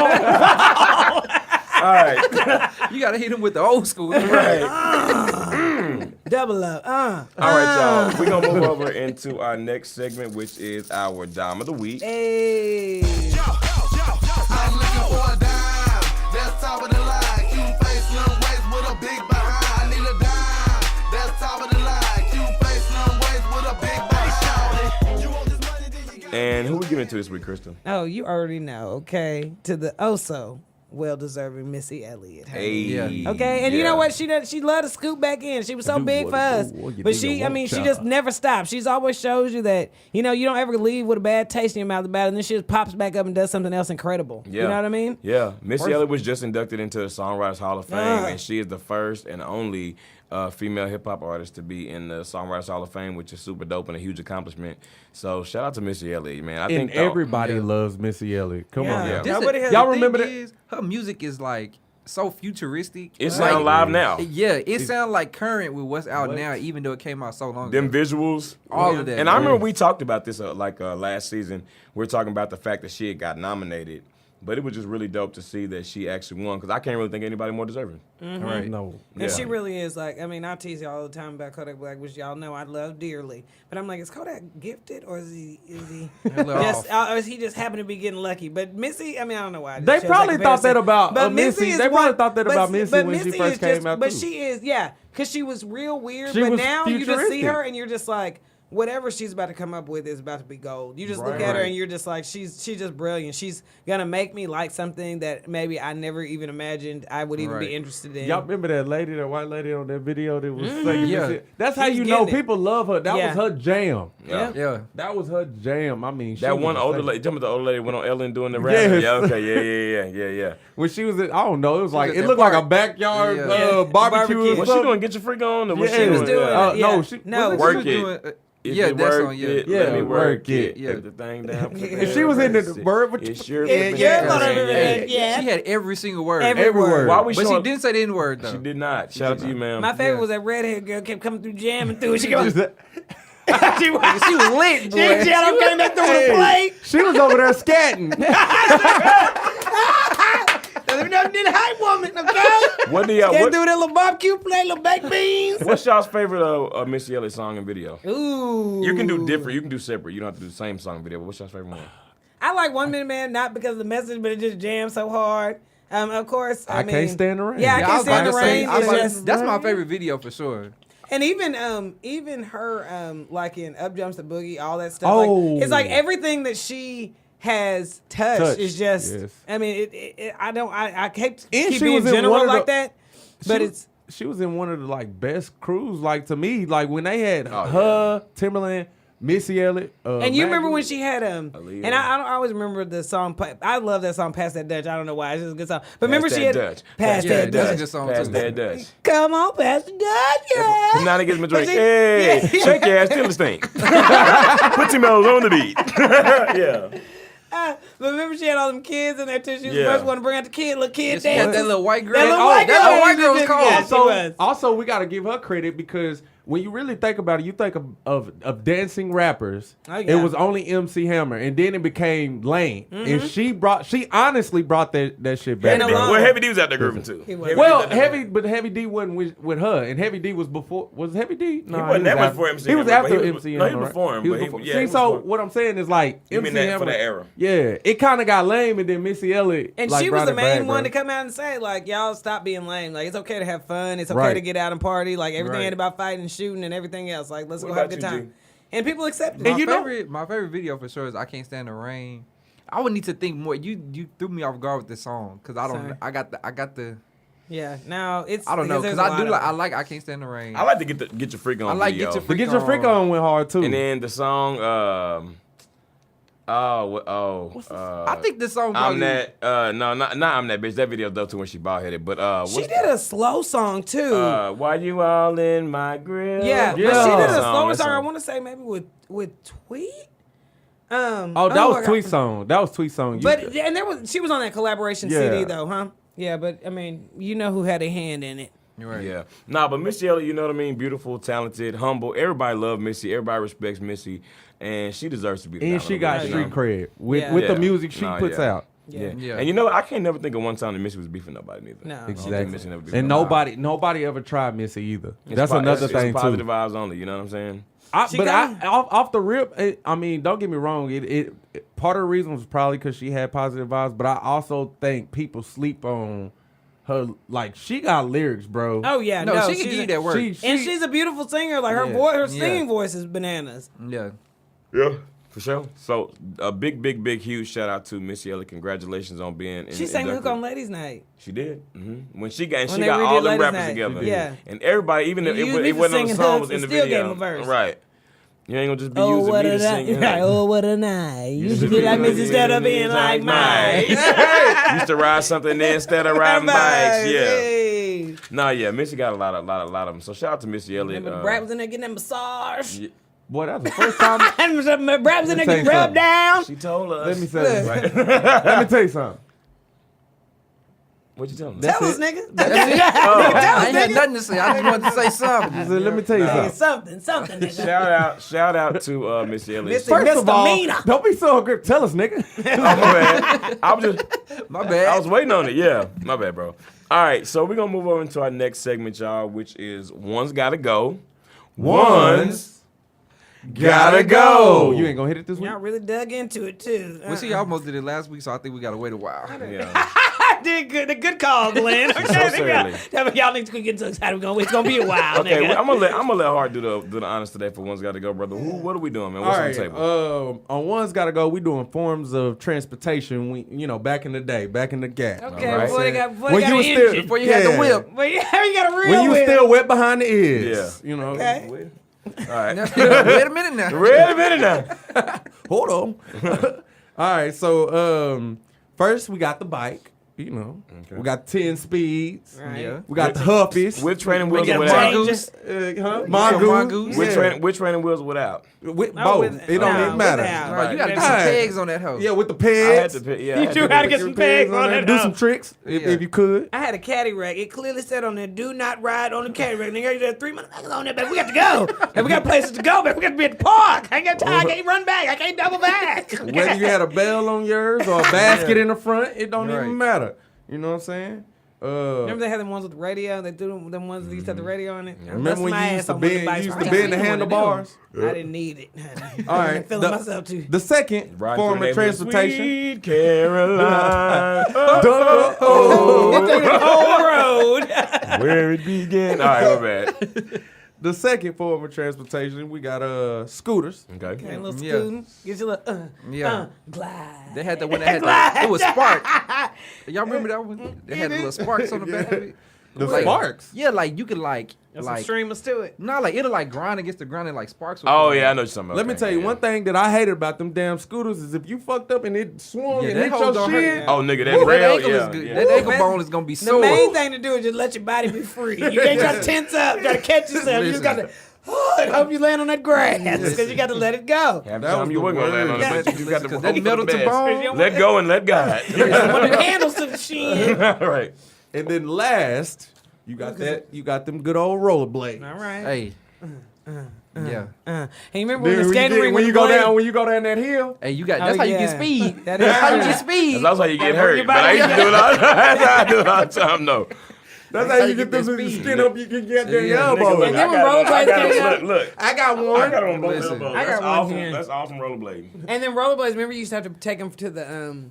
All right. You gotta hit him with the old school. Right. Double up. All right, y'all. We're going to move over into our next segment, which is our Dime of the Week. Hey. I'm looking for a dime. That's top of the line. Cute face, little waist with a big behind. I need a dime. That's top of the line. Cute face, little waist with a big behind. You want this money, then you got And who we giving it to this week, Crystal? Oh, you already know, okay? To the oh-so well-deserving Missy Elliott. Hey. Yeah. Okay, and you Yeah. know what? She loved to scoop back in. She was so do big what for you us. do, what you But do, she, you I mean, she want, just child. never stops. She's always shows you that, you know, you don't ever leave with a bad taste in your mouth about it, and then she just pops back up and does something else incredible. Yeah. You know what I mean? Yeah. Missy Elliott was just inducted into the Songwriters Hall of Fame, Ah. and she is the first and only female hip-hop artist to be in the Songwriters Hall of Fame, which is super dope and a huge accomplishment. So shout out to Missy Elliott, man. I And think everybody Yeah. loves Missy Elliott. Come on. Yeah. Yeah. Nobody has Y'all the thing remember that? is, her music is like so futuristic. it like, sounds live now. Yeah, it sounds like current with what's out now, even though it came out so long Them ago. visuals. All of that. And I remember we talked about this last season. We were talking about the fact that she had got nominated. But it was just really dope to see that she actually won, because I can't really think anybody more deserving. Right. No. And Yeah. she really is like, I mean, I tease y'all all the time about Kodak Black, which y'all know I love dearly. But I'm like, is Kodak gifted, or is he little just, off. or is he just happen to be getting lucky? But Missy, I mean, I don't know why. I just They chose probably that thought that comparison. about Missy. is They probably one- thought that but- about Missy but when she Missy first is just- came out, But too. she is, yeah, because she was real weird. She But was now you just see futuristic. her and you're just like, whatever she's about to come up with is about to be gold. You just look Right. at her Right. and you're just like, she's just brilliant. She's gonna make me like something that maybe I never even imagined I would even Right. be interested in. Y'all remember that lady, that white lady on that video that was singing? Yeah. Missy? That's how She's you know getting it. people love her. That Yeah. was her jam. Yeah. Yeah. That was her jam. I mean, she That was one a older singer. lady, tell me the older lady went on Ellen doing the rap. Yes. Yeah, okay, yeah. When she was, I don't know. It was like at it that looked like a park. backyard Yeah. Yeah. barbecue. Barbecue. or What she something. doing? Get your freak on? Or what Yeah. she She was doing Yeah. it. no, Yeah. she No. What Work she was it. doing, If yeah, you that work song, yeah. it, Yeah, let me work work it. it. Yeah. Put the thing down. And she was in the bird. It's your Yeah, flipping yeah, ass. no, no, no, no, Hey, yeah. She had every single word. Every word. Why we But she showing? didn't say the N word though. She did not. Shout out to you, ma'am. My favorite Yeah. was that redhead girl kept coming through jamming through. She kept, She she was She was lit, boy. She came back through with a plate. she was over there scatting. Let me know if you did a hype woman, okay? What do y'all? Can't What, do that little barbecue plate, little baked beans. what's y'all's favorite Missy Elliott song and video? Ooh. You can do different. You can do separate. You don't have to do the same song and video. But what's y'all's favorite one? I like 1 Minute Man, not because of the message, but it just jams so hard. Of course, I mean, Can't Stand the Rain. Yeah, I Yeah, Can't was Stand the about to say- Rain. I was is about to- just, that's my favorite video for sure. and even her, like in Up Jumps the Boogie, all that stuff. Oh. Like, it's like everything that she has touched is just. yes. I mean, I hate to And keep she being was in general one of like the- that, but it's. She was in one of the like best crews. Like to me, like when they had Oh, her, Timberland, Missy Elliott. And you remember Maggie. when she had Aaliyah. and I always remember the song. I love that song, "Pass That Dutch." I don't know why, it's just a good song. But remember Pass she that had Dutch. "Pass Yeah, That that's a Dutch." good song Pass too. that Dutch. Come on, pass the Dutch, yeah. From now to get my drink. But she- Hey, yeah. shake your ass, still the stink. Put your mellows on the beat. Yeah. But remember she had all them kids in there too. She was Yeah. the first one to bring out the little kid She had dance. that little white girl. That little white girl. That little white girl was Yeah, cold. she was. Also, we got to give her credit because when you really think about it, you think of dancing rappers. Oh, yeah. It was only MC Hammer, and then it became Lane. And she honestly brought that shit back. Ain't no Well, wrong. Heavy D was out there grooving too. He was. Well, Heavy D wasn't with her, and Heavy D was before. Was Heavy D? No, He wasn't that much before MC He was Hammer, after but he was- MC no, he Hammer. was before him, He was but he- before. yeah, See, he was so before. what I'm saying is like You mean MC that Hammer for that era? Yeah, it kind of got lame, and then Missy Elliott And like, she was brought the it back, main one bro. to come out and say, like, y'all stop being lame. Like, it's okay to have fun. It's okay Right. to get out and party. Like, everything Right. ain't about fighting and shooting and everything else. Like, let's What go have a about good you, time. G? And people accept it. And you know- My favorite video for sure is "I Can't Stand the Rain." I would need to think more. You threw me off guard with this song because I don't. Sorry. I got the. Yeah. Now, it's... I don't know there's because a I do lot of- like "I Can't Stand the Rain." I like to get your freak on I like video. Get Your The Freak Get Your Freak On went hard too. And then the song, I think this song. I'm probably- that. No, not I'm that bitch. That video's dope too when she bald headed. But She what's did a slow song, too. why you all in my grill? yeah, but she Yeah. did a That slower song. I song. want to say maybe with Tweet. oh, that was Tweet song. That was Tweet song. But and she was on that collaboration Yeah. CD though, huh? Yeah, but I mean, you know who had a hand in it. You're right. Yeah. Nah, but Missy Elliott, you know what I mean? Beautiful, talented, humble. Everybody love Missy. Everybody respects Missy. And she deserves to be the and top she of the got list, street you know? cred with Yeah. with Yeah. the music she Nah, puts yeah. out. Yeah. Yeah. And you know what? I can't never think of one time that Missy was beefing nobody neither. No. I don't think Exactly. Missy never beefing And nobody ever tried Missy either. It's That's po- another it's thing positive too. vibes only. You know what I'm saying? She But got- off the rip, I mean, don't get me wrong. It part of the reason was probably because she had positive vibes, but I also think people sleep on her. Like she got lyrics, bro. Oh yeah, No, she she's can give you a- that work. She- And she's a beautiful singer. Like her Yeah. voice, her Yeah. singing voice is bananas. Yeah. Yeah. For sure. So a big, huge shout out to Missy Elliott. Congratulations on being. She sang inducted. Hook on Ladies Night. She did. When she got When they all redid them Ladies rappers Night. together. Yeah. And everybody, even if You used me it for wasn't on the singing song, hooks was in and the still video. gave 'em a verse. Right. You ain't gonna just be Oh, using what me to a sing. night! Right. Oh, what a night! Used to be like Miss instead of being like mine. Used to ride something there instead of riding bikes. Yeah. Hey. No, yeah. Missy got a lot of them. So shout out to Missy Elliott. Remember the Brad was in there getting that massage. yeah, Boy, that's the first time. And Brad was in there Let me getting tell you rubbed down. she told us. Let me say. Let me tell you something. What you telling us? Tell us, it. nigga. I ain't had nothing to say. I just wanted to say something. I said, let me tell you something. Something, nigga. Shout out to Missy Elliott. Missy- First of all, Misdemeanor. don't be so aggressive. Tell us, nigga. Oh, my bad. I was just. My bad. I was waiting on it. Yeah, my bad, bro. All right, so we're gonna move over into our next segment, y'all, which is One's Gotta Go. One's Gotta Go. You ain't gonna hit it this week. Y'all really dug into it too. Well, see, I almost did it last week, so I think we gotta wait a while. Yeah. I did good. A good call, Glenn. Okay, certainly. y'all niggas could get so excited. It's gonna be a while, Okay, nigga. well, I'm gonna let Hart do the honors today for One's Gotta Go, brother. What are we doing, man? All What's right. on the table? On One's Gotta Go, we doing forms of transportation. Back in the day, back in the gap. Okay, All right. before they got When you an was still- engine. Before you had the whip. But yeah, you got a real When you whip. still wet behind the ears. Yeah. You know. Okay. All right. Wait a minute now. Wait a minute now. Hold on. All right. So first we got the bike. We got 10 speeds. Right. Yeah. We got the Huffies. With training wheels got or without? Mongoose. Mongoose. Mongoose. With training wheels or without? With No, both. with- It don't no, even matter. without. Right, you gotta Right. get some Hey. pegs on that hoe. Yeah, with the I had pegs. to pick. Yeah, You I had do to gotta pick- get some pegs on there. it. Do some tricks if you could. I had a caddy rack. It clearly said on there, "Do not ride on the caddy rack." Nigga, there 3 motherfuckers on there, but we got to go. And we got places to go, but we got to be at the park. I ain't got time. I can't run back. I can't double back. Whether you had a bell on yours or a basket in the front, it don't Right. even matter. You know what I'm saying? Remember they had them ones with the radio? They threw them ones that used to have the radio on it. Remember when you used to bend the handlebars? I didn't need it. All I'm right. feeling myself too. The second Riding form through of the neighborhood, transportation. Sweet Caroline. The whole road. Where it began. All right, my bad. The second form of transportation, we got scooters. Okay. Okay, a little Yeah. scooting. Get your little Yeah. glide. They had the one that had the, it was spark. Y'all remember that one? They had the little sparks on the back of it. The Like- sparks. Yeah, like you could like There's some like streamers to it. no, like it'll like grind against the ground and like sparks. would Oh fly. yeah, I know what you're talking about. Let me Okay, tell you yeah. one thing that I hated about them damn scooters is if you fucked up and it swung Yeah, and that hit hoe your don't hurt. shit. Oh nigga, that That rail, ankle yeah, is good. yeah. That ankle man. bone is gonna be The sore. main thing to do is just let your body be free. You ain't got to tense up. You got to catch yourself. You just got to hope you land on that grass because you got to let it go. Half the That time was you the wasn't gonna land on worst. it, but you got to Because hope that for metal the to best. bone. Let go and let God. One of the handles to the shin. Right. And then last, you got them good old rollerblades. All right. Hey, Yeah. And you remember when Then the skating ring when was you go blade? down, when you go down that hill, Hey, that's how you get speed. That That's is how you true. get speed. That's also how you get Bring hurt. your But I body used to do it all. That's how I do it all the time. No. that's how how you you get get that the speed. skin up. You can get there your Yeah, elbow. Nigga, look, And then when I got rollerblades it. came out- Look. I got I one. got on both Listen, elbows. I That's got one awesome. here. That's awesome rollerblade. And then rollerblades, remember you used to have to take them to the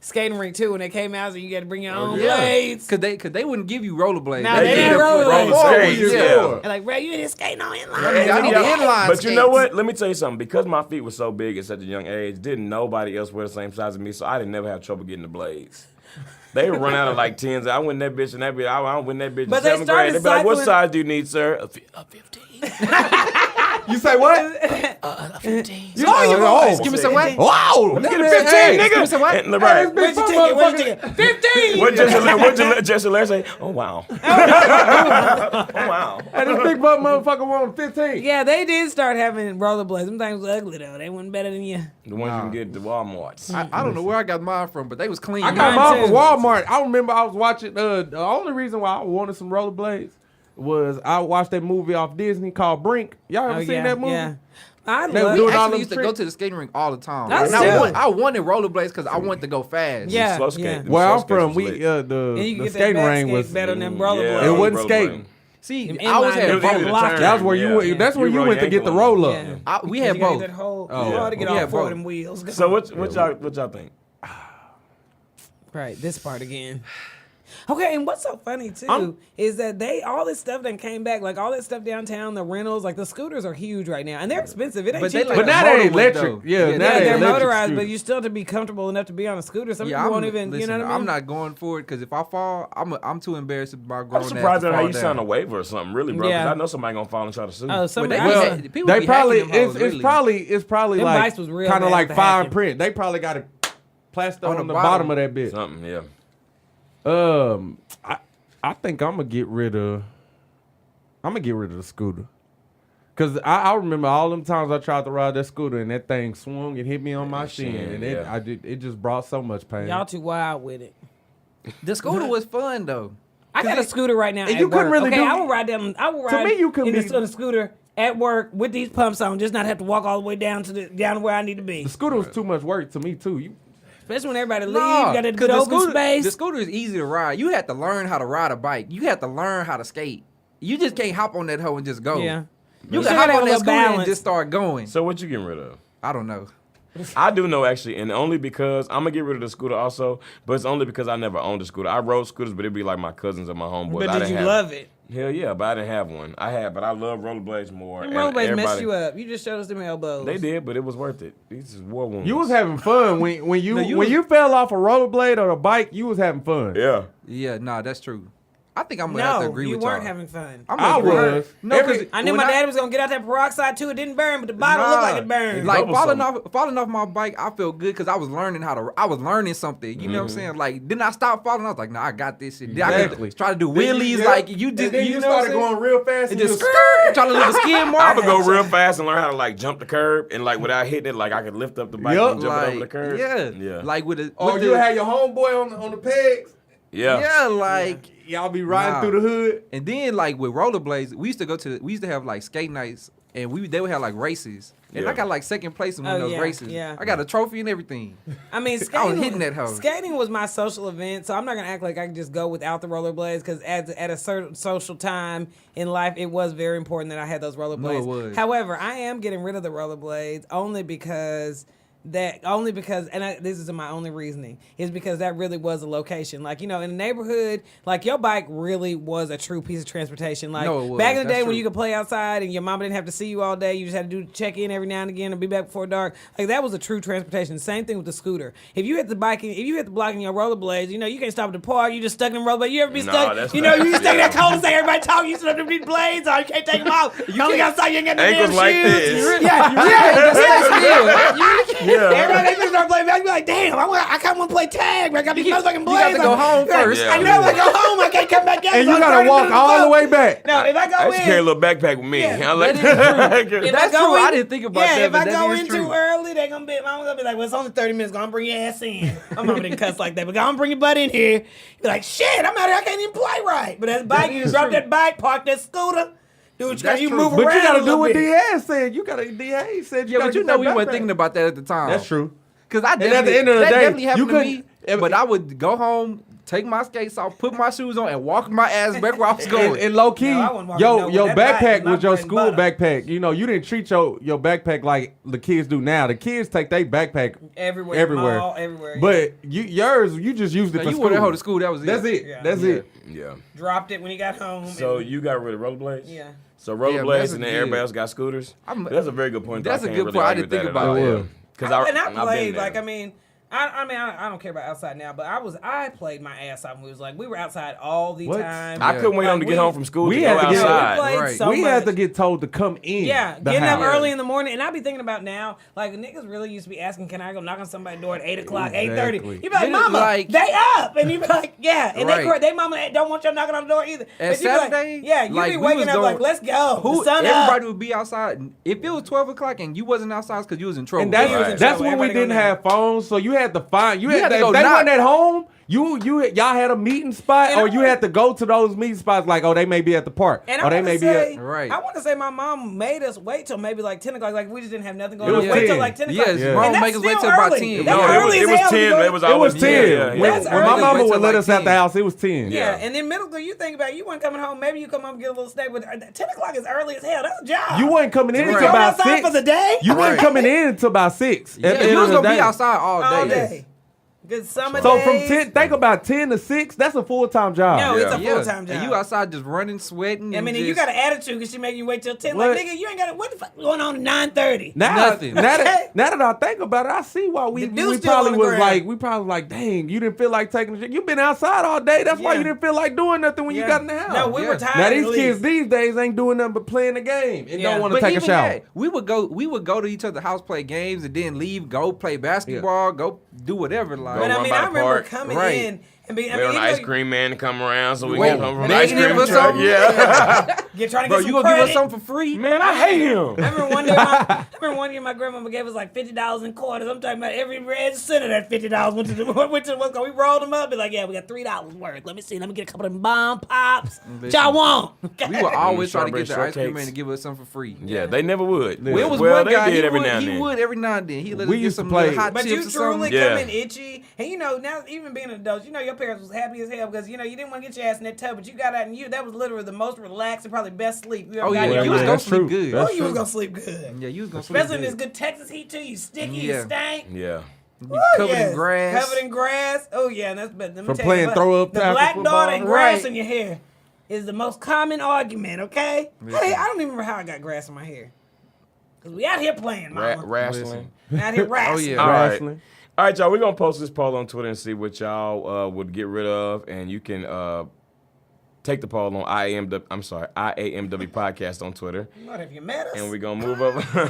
skating rink too when they came out, so you got to bring your own Yeah. blades. Cause they wouldn't give you rollerblades. No, they give didn't you have rollerblades. Roller skates, Yeah. And like, bro, you in skating on inline. I need the inline But you know skates. what? Let me tell you something. Because my feet were so big at such a young age, didn't nobody else wear the same size as me, so I didn't never have trouble getting the blades. They would run out of like 10s. I win that bitch and that bitch. I win that bitch But in they 7th started grade. They'd be like, what cycling- size do you need, sir? A 15. You say what? A 15. Give me some what? Wow! Let me get a 15, nigga. give me some what? And, right. Where'd you take it? Where'd you take it? 15! What Jesse Lair say? Oh, wow. Oh, wow. Hey, this big butt motherfucker want 15. Yeah, they did start having rollerblades. Them things was ugly though. They wasn't better than you. The ones you can get at the Walmarts. I don't know where I got mine from, but they was clean. I got Mine mine too. from Walmart. I remember I was watching. The only reason why I wanted some rollerblades was I watched that movie off Disney called Brink. Y'all ever seen that movie? Yeah. I They love do We it all actually them used to go tricks. to the skating rink all the time. That's And dope. I wanted rollerblades because I wanted to go fast. Yeah. Slow skate. Where Slow I'm skates from, was we lit. And you the can get that skating back ring skate was better than yeah. rollerblades. it wasn't rollerblade. skating. See, Them I was inline had It was Both easy to block. turn. That's where you went. Yeah. That's where you roll went to your get the ankle roll on. up. Yeah. We You had gotta both. get that whole, Oh. it's hard to get We all had four of both. them wheels. So what y'all think? Right, this part again. Okay, and what's so funny too I'm- is that all this stuff that came back, like all that stuff downtown, the rentals, like the scooters are huge right now, and they're expensive. It ain't But they cheap. like But a now they motor one, electric. though. Yeah, Yeah, now yeah, they they're electric motorized, but scooters. you still have to be comfortable enough to be on a scooter. Some Yeah, people I'm, won't even, listen, you know what I mean? I'm not going for it because if I fall, I'm too embarrassed about going. I'm surprised at how you down. sign a waiver or something, really, bro. Because Yeah. I know somebody gonna fall and try to sue. Oh, some But they I- be- people They be probably hacking them hoes, it's really. probably Them like bikes was real kind of bad like with the fine hacking. print. They probably got a plaster On on the the bottom bottom. of that bitch. Something, yeah. I think I'm gonna get rid of the scooter. Cause I remember all them times I tried to ride that scooter and that thing swung and hit me on my shin, and yeah. it just brought so much pain. Y'all too wild with it. The scooter was fun though. I got a scooter right now. and at you couldn't work. really okay, do- I will ride down. I will ride me, you couldn't in be- on a scooter at work with these pumps on, just not have to walk all the way down to where I need to be. The scooter was too much work to me too. Especially when everybody leaves, Nah, you got that 'cause good open the space. scooter is easy to ride. You have to learn how to ride a bike. You have to learn how to skate. You just can't hop on that hoe and just go. Yeah. You still can hop gotta have on a that little scooter and balance. just start going. So what you getting rid of? I don't know. I do know actually, and only because I'm gonna get rid of the scooter also, but it's only because I never owned a scooter. I rode scooters, but it'd be like my cousins and my homeboys. But did you love it? Hell yeah, but I didn't have one. But I love rollerblades more. Them and rollerblades messed everybody- you up. You just showed us them elbows. They did, but it was worth it. These is war wounds. You was having fun when you No, you when was- you fell off a rollerblade or a bike. You was having fun. Yeah. Yeah, nah, that's true. I think I'm gonna have to No, agree you with weren't y'all. having fun. I'm I gonna agree. was. No, Every- 'cause I knew when my daddy was gonna get out that peroxide too. It didn't burn, but the bottle looked like it burned. Like Bubble falling off my bike, I felt good because I was learning something. You know what I'm saying? Like, didn't I stop falling? I was like, nah, I got this shit. I Exactly. could try to do Then wheelies, yeah. like you And just then you you know what started I'm saying? going real fast And and just just try to leave a skid mark. I would go real fast and learn how to like jump the curb and like without hitting it, like I could lift up the bike Yup. and jump it over the Like, curb. yeah, like with the or with you the- had your homeboy on the pegs. Yeah. like. Y'all be riding Nah. through the hood. And then like with rollerblades, we used to have like skate nights, and they would have like races, and Yeah. I got like second place in one Oh, of those yeah, races. yeah. I got a trophy and everything. I mean, I was skating, hitting that hoe. Skating was my social event, so I'm not gonna act like I can just go without the rollerblades. Because at a certain social time in life, it was very important that I had those rollerblades. No, it was. However, I am getting rid of the rollerblades only because. This is my only reasoning, is because that really was a location. Like, you know, in the neighborhood, like your bike really was a true piece of transportation. Like No, it was. back in the That's day when true. you could play outside and your mama didn't have to see you all day, you just had to check in every now and again and be back before dark. Like that was a true transportation. Same thing with the scooter. If you hit the block in your rollerblades, you know, you can't stop at the park, you just stuck in the rollerblades. You ever be Nah, stuck? that's You know, not- you stuck in that yeah. cold and say everybody talking, you stood up to these blades, or you can't take them off. You only got outside, you ain't got no damn Ankles like shoes. this. Everybody just start playing back. Be like, damn, I kind of want to play tag. But I got these motherfucking blades. to go home first. Yeah. I know if I go home, I can't come back out. And so you I'm gotta turning walk to all the boat. way back. No, if I I go used to carry a in, little backpack with me. Yeah. I like That is true. if That's I go true. in, I didn't think about yeah, that, if but I that go is in true. too early, my mom gonna be like, well, it's only 30 minutes. Gonna bring your ass in. My mama didn't cuss like that, but gonna bring your butt in here. Be like, shit, I'm out here. I can't even play right. But that bike, you just drop that bike, park that scooter. do what you That's got. You true. move But around you gotta a do little what bit. Diaz said. Diaz said you Yeah, gotta but you get know that we weren't backpack. thinking about that at the time. That's true. Cause I at the definitely, end of the that day, definitely happened you to me. couldn't- But I would go home, take my skates off, put my shoes on, and walk my ass back where I was going. And low key, No, I wouldn't walk nowhere. your That bike backpack is not was your bread and school butter. backpack. You know, you didn't treat your backpack like the kids do now. The kids take their backpack Everywhere. everywhere. Mall, everywhere. But yours, you just used it Now, for you school. wore that hoe to school. That was it. That's it. Yeah. That's Yeah. it. Yeah. dropped it when he got home. So and- you got rid of rollerblades? Yeah. So Yeah, rollerblades that's and then good. everybody else got scooters? That's a very good point. That's I a can't good really point. I argue didn't think with that at about all. it. Yeah. Because I I've been played, there. like, I mean, I don't care about outside now, but I played my ass off when we was like, we were outside all the What? time. I couldn't wait Like, on to get home from school we to go had to get- outside. we played Right. so we much. had to get told to come in. Yeah, the getting up house. early in the morning, and I be thinking about now, like niggas really used to be asking, "Can I go knock on somebody's door at 8:00, 8:30?" Exactly. You be like, Niggas "Mama, like- they up," and you be like, "Yeah," and Right. they mama don't want you knocking on the door either. And But you be like, Saturday, yeah, you like, be we waking was up going- like, "Let's go." Who? The sun Everybody up. would be outside. If it was 12 o'clock and you wasn't outside, because you was in trouble. And that's Right. that's when we Everybody didn't go now. have phones, so you had to find you had had to if go they knock. weren't at home. Y'all had a meeting spot, And or I you want- had to go to those meeting spots. Like, oh, they may be at the park, And or I they want may to be say, at. Right. I want to say my mom made us wait till maybe like 10 o'clock. Like we just didn't have nothing going It on. was Wait till 10. like 10 o'clock. Yes, Yeah. mom And that's make us wait still till about early. 10. That's No, early it as was hell to 10. go- It was It was always 10. Yeah. When, That's when my early. mama Wait would till let like us out 10. the house, it was 10. Yeah, Yeah. and then middle school, you think about it, you weren't coming home. Maybe you come home and get a little snack, but 10 o'clock is early as hell. That's a job. You wasn't coming in You until going about outside 6. for the day? You wasn't Right. coming in until about 6. Yeah, At the you end was of the gonna be day. outside all all day. day. Good summer So days. from 10, think about 10 to 6. That's a full-time job. No, it's a Yeah. full-time job. And you outside just running, sweating. I mean, and you got an attitude because she making you wait till 10. What? Like, nigga, you ain't got to, what the fuck going on at 9:30? Now, Nothing. Now, Okay. that I think about it, I see why we The dude's still probably on the was ground. like, dang, you didn't feel like taking a shit. You've been outside all day. That's why Yeah. you didn't feel like doing nothing when you Yeah. got in the house. No, we were Yeah. tired. Now at these least. kids these days ain't doing nothing but playing the game and Yeah. don't want to But take a even shower. that, we would go to each other's house, play games, and then leave, go play basketball, go do whatever. Like, But I run mean, by I the remember park. coming Right. in and being, I Wait mean, on the even ice though cream man to come around so we Wait, can come from the they ice give cream us truck. some? Yeah. you're trying to bro, get you some gonna give us credit. something for free? Man, I hate him. I remember one year my grandmama gave us like $50 in quarters. I'm talking about every red cent of that $50 went to the what's called. We rolled them up, be like, yeah, we got $3 worth. Let me see. Let me get a couple of them bomb pops. What y'all want? We would always try to Strawberry get the ice cream shortcakes. man to give us something for free. Yeah, they never would. Well, it was well, one they guy. did He every would, now and he then. would every now and then. He let We us get used to some play- little hot But chips you or truly something. Yeah. come in itchy, and you know now even being an adult, you know your parents was happy as hell because you know you didn't want to get your ass in that tub, but you got out and that was literally the most relaxed and probably best sleep you ever Oh got yeah, in your you was life. gonna That's sleep true. good. That's Oh, you was true. gonna sleep good. Yeah, you was gonna sleep Especially in this good. good Texas heat too. You sticky, you Yeah. stank. Yeah. You covered in grass. Covered in grass. Oh yeah, and that's better. Let me From tell playing you, throw up the tackle black football. dot and grass Right. in your hair is the most common argument. Okay, Listen. hey, I don't even remember how I got grass in my hair. Cause we out here playing, mama. Wrestling. Out here wrestling. yeah. All right. Wrestling. All right, y'all. We're going to post this poll on Twitter and see what y'all would get rid of. And you can take the poll on IAMW Podcast on Twitter. What have you met us? And we're going to move over. We're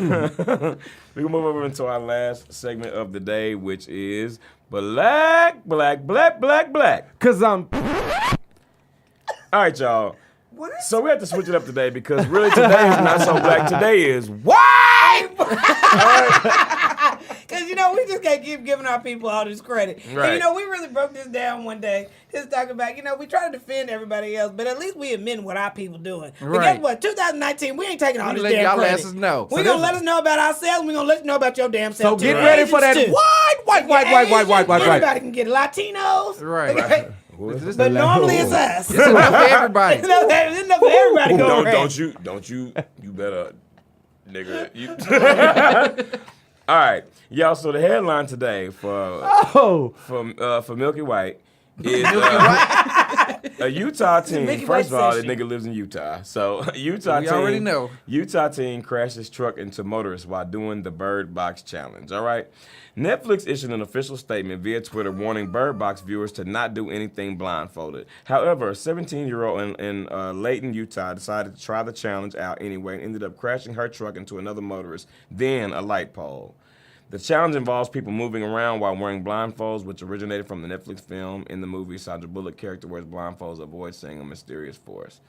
going to move over into our last segment of the day, which is Black. Cause I'm All right, y'all. What? So we have to switch it up today because really today is not so black. Today is white. Because, you know, we just can't keep giving our people all this credit. And, Right. you know, we really broke this down one day. Just talking about, you know, we try to defend everybody else, but at least we admit what our people doing. But Right. guess what? 2019, we ain't taking all We this let damn y'all credit. asses know. We So gonna this- let us know about ourselves. We gonna let you know about your damn so self. get too. ready for that Asians, too. white. Asians, Right. Everybody can get Latinos. Right. Okay? This- But normally it's us. It's enough for everybody. It's enough for everybody going Don't you better, nigga. You. All right, y'all. So the headline today for Milky White is a Utah team. Milky First of White all, this session. nigga lives in Utah. So Utah We team. already know. Utah team crashes truck into motorists while doing the Bird Box challenge. All right. Netflix issued an official statement via Twitter warning Bird Box viewers to not do anything blindfolded. However, a 17-year-old in Layton, Utah, decided to try the challenge out anyway and ended up crashing her truck into another motorist, then a light pole. The challenge involves people moving around while wearing blindfolds, which originated from the Netflix film. In the movie, Sandra Bullock character wears blindfolds to avoid seeing a mysterious force.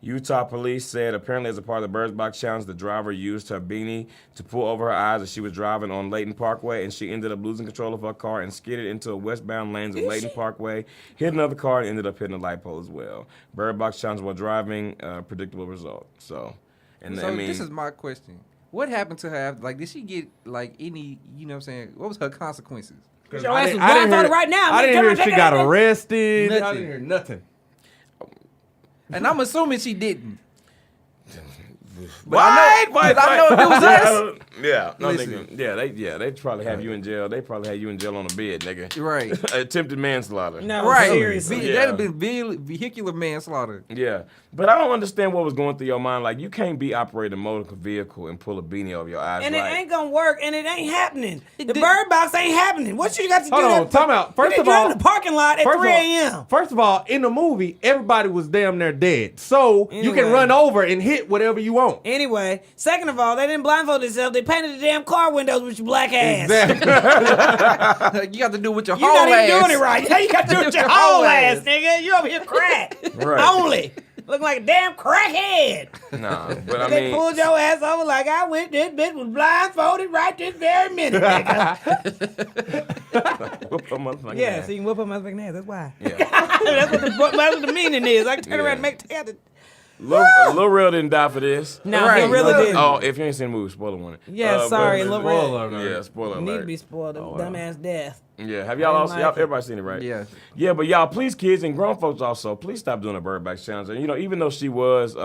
Utah police said apparently as a part of the Birds Box Challenge, the driver used her beanie to pull over her eyes as she was driving on Layton Parkway, and she ended up losing control of her car and skidded into a westbound lanes of Layton Parkway, hit another car, and ended up hitting a light pole as well. Bird Box Challenge while driving, predictable result. So, and So I mean, this is my question. What happened to her after, like, did she get, like, any, you know what I'm saying, what was her consequences? Your ass was blindfolded right now. I didn't hear she got arrested. I Nothing. didn't hear nothing. And I'm assuming she didn't. But What? I know if it was us. Yeah, no, Listen. nigga. They probably have you in jail. They probably had you in jail on a bed, nigga. Right. Attempted manslaughter. No, Right. seriously. Yeah. That'd have been vehicular manslaughter. Yeah, but I don't understand what was going through your mind. Like, you can't be operating a motor vehicle and pull a beanie over your eyes. And like, it ain't gonna work, and it ain't happening. The did- Bird Box ain't happening. What you got to do? Hold on, that time out. First you of did all, in the parking lot at 3 a.m. First of all, in the movie, everybody was damn near dead. So you Anyway. can run over and hit whatever you want. Anyway, second of all, they didn't blindfold themselves. They painted the damn car windows with your black ass. Exactly. You got to do it with your You're whole not even ass. doing it right. You got to do it with your whole ass, nigga. You over here crack. Right. Only. Looking like a damn crackhead. Nah, but I They mean, pulled your ass over like I went. This bitch was blindfolded right this very minute, nigga. whoop a motherfucking Yeah, ass. so you can whoop her motherfucking ass. That's why. Yeah. that's what the meaning is. I can turn Yeah. around and make take out the. Lil Real didn't die for this. No, Right. he really didn't. Oh, if you ain't seen the movie, spoiler warning. Yeah, sorry, Lil Real. Spoiler alert. Yeah, spoiler Need to alert. be spoiled. wow. Dumbass death. Yeah, have y'all I also, didn't like it. everybody seen it, right? Yeah. Yeah, but y'all, please, kids and grown folks also, please stop doing a Bird Box Challenge. And, you know, even though she was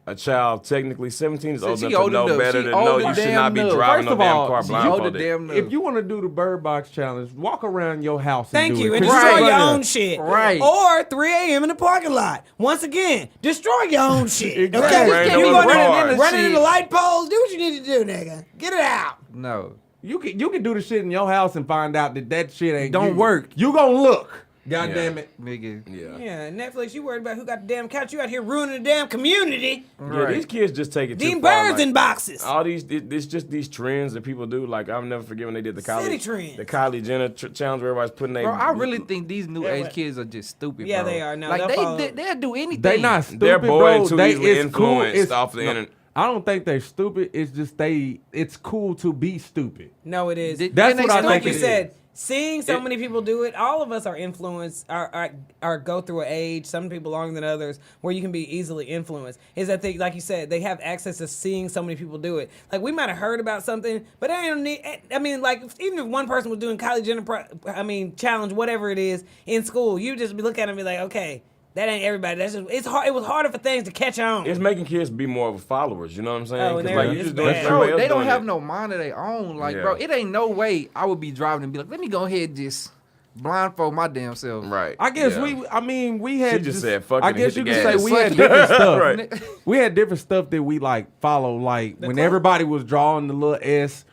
a child, technically 17 is So old she enough to old know enough. better She to old know as you should damn not be enough. driving First no of damn all, car She old as blindfolded. damn If you want to do the Bird Box challenge, walk around your house and Thank do you. it. And 'Cause destroy you your running own a- shit. Right. Or 3 a.m. in the parking lot. Once again, destroy your own shit. Exactly. Okay? Right, You no going other in cars. running into light poles, do what you need to do, nigga. Get it out. No. You can do the shit in your house and find out that shit ain't Don't you. work. You gonna look. God Yeah. damn it. Nigga. Yeah. Yeah, Netflix, you worried about who got the damn couch. You out here ruining the damn community. Yeah, Right. these kids just take it too Dean far. birds like, in boxes. all these, it's just these trends that people do. Like, I'll never forget when they did the City Kylie, trends. the Kylie Jenner challenge where everybody's putting their. Bro, I really think these new age what? kids are just stupid, Yeah, bro. they are. No, like, they'll follow- they'll do anything. They not stupid, They're bro. boy too They easily it's cool. influenced It's- off the no, internet. I don't think they're stupid. It's just it's cool to be stupid. No, it is. That's And they what I still Like think you it said, is. seeing so many people do it, all of us are influenced, are go through an age, some people longer than others, where you can be easily influenced. Is that they, like you said, they have access to seeing so many people do it. Like, we might have heard about something, but I don't need. I mean, like, even if one person was doing Kylie Jenner, challenge, whatever it is, in school, you just be looking at it and be like, okay, that ain't everybody. That's just it's hard. It was harder for things to catch on. It's making kids be more of followers. You know what I'm saying? Oh, and 'Cause, they're- like, you it's just doing bad. it. Bro, everybody else they don't doing have it. no mind of their own. Like, Yeah. bro, it ain't no way I would be driving and be like, let me go ahead and just blindfold my damn self. Right. I guess yeah. we had. She just said, "Fuck it I and guess hit you the could gas." say we had Fuck it. different stuff. Right. We had different stuff that we like follow. Like when clock. everybody was drawing the little S.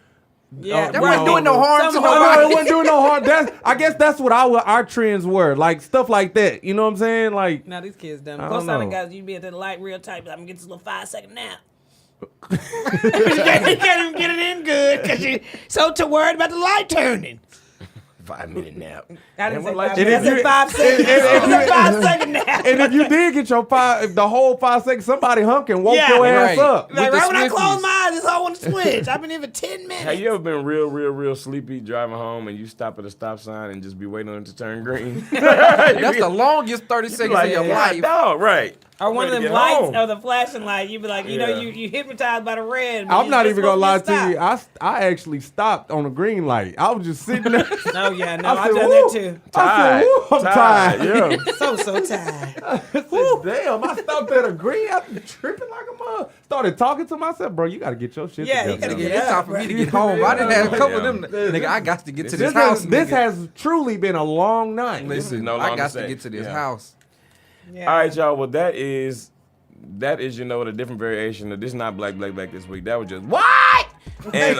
Yeah, That right. wasn't doing no harm to Some No, nobody. it wasn't doing no harm. I guess that's what our trends were. Like stuff like that. You know what I'm saying? Like Now these kids dumb. I Most don't of the know. guys, you be at the light real tight, but I'm gonna get this little 5-second nap. You can't even get it in good because you so too worried about the light turning. 5-minute nap. I didn't say what light 5 you minutes. I did? said 5 seconds. It was a 5-second nap. and if you did get your the whole 5 seconds, somebody honking woke Yeah. your ass Right. up. Like, With right the when I close Swifties. my eyes, this whole want to switch. I've been here for 10 minutes. Have you ever been real sleepy driving home and you stop at a stop sign and just be waiting on it to turn green? That's the longest 30 seconds like, of your yeah, life. dog, right. Or one of Ready them to get lights home. or the flashing light. You be like, you know, Yeah. you hypnotized by the red. but I'm you not just even gonna lie supposed to you. I actually stopped on a green light. I was just sitting there. Oh, yeah, no, I I've said, done "Woo." that too. I said, "Woo, I'm tired." Yeah. So tired. I said, damn, I stopped at a green. I was tripping like a mother. Started talking to myself, bro. You gotta get your shit Yeah, you together. gotta Yeah, get it's time for me to get home. I didn't have a couple of them. Nigga, I got to get to this house. This nigga. has truly been a long night. Listen, no I longer got to safe. get to this Yeah. house. Yeah. All right, y'all. Well, that is, you know, a different variation. This is not black this week. That was just what? And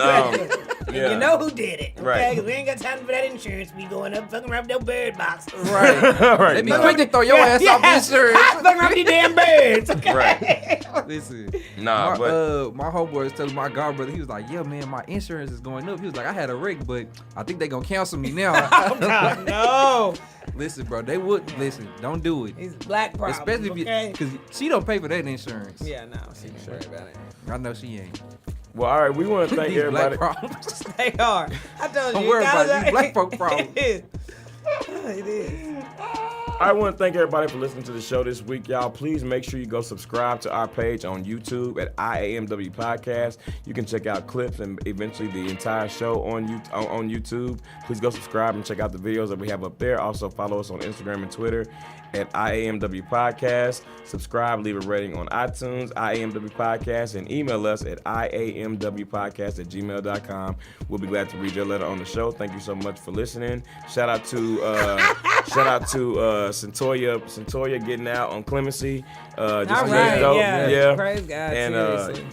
Yeah. You know who did it, okay? Right. 'Cause we ain't got time for that insurance. We going up fucking around with no bird boxes. Right. Right. They be Nah. quick to throw your ass off insurance. Fucking around with these damn birds, okay? Right. Listen, Nah, my homeboy was telling my godbrother, he was like, yeah, man, my insurance is going up. He was like, I had a wreck, but I think they gonna cancel me now. Oh, no. Listen, bro, they would listen. Don't do it, These black problems, especially if okay? because she don't pay for that insurance. Yeah, no, she ain't worried about it. I know she ain't. Well, all right. We want to thank These everybody. black problems. They are. I told you. Don't worry guys about these are- black folk problems. It is. It is. I want to thank everybody for listening to the show this week, y'all. Please make sure you go subscribe to our page on YouTube at IAMW Podcast. You can check out clips and eventually the entire show on YouTube. Please go subscribe and check out the videos that we have up there. Also follow us on Instagram and Twitter at IAMW Podcast. Subscribe, leave a rating on iTunes, IAMW Podcast, and email us at IAMWpodcast@gmail.com. We'll be glad to read your letter on the show. Thank you so much for listening. Shout out to Centoya getting out on clemency. Just All really right, dope. yeah. Praise God, And seriously.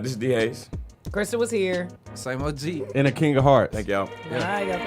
this is D Hayes. Krista was here. Same OG. And a king of hearts. Thank y'all. All right, y'all.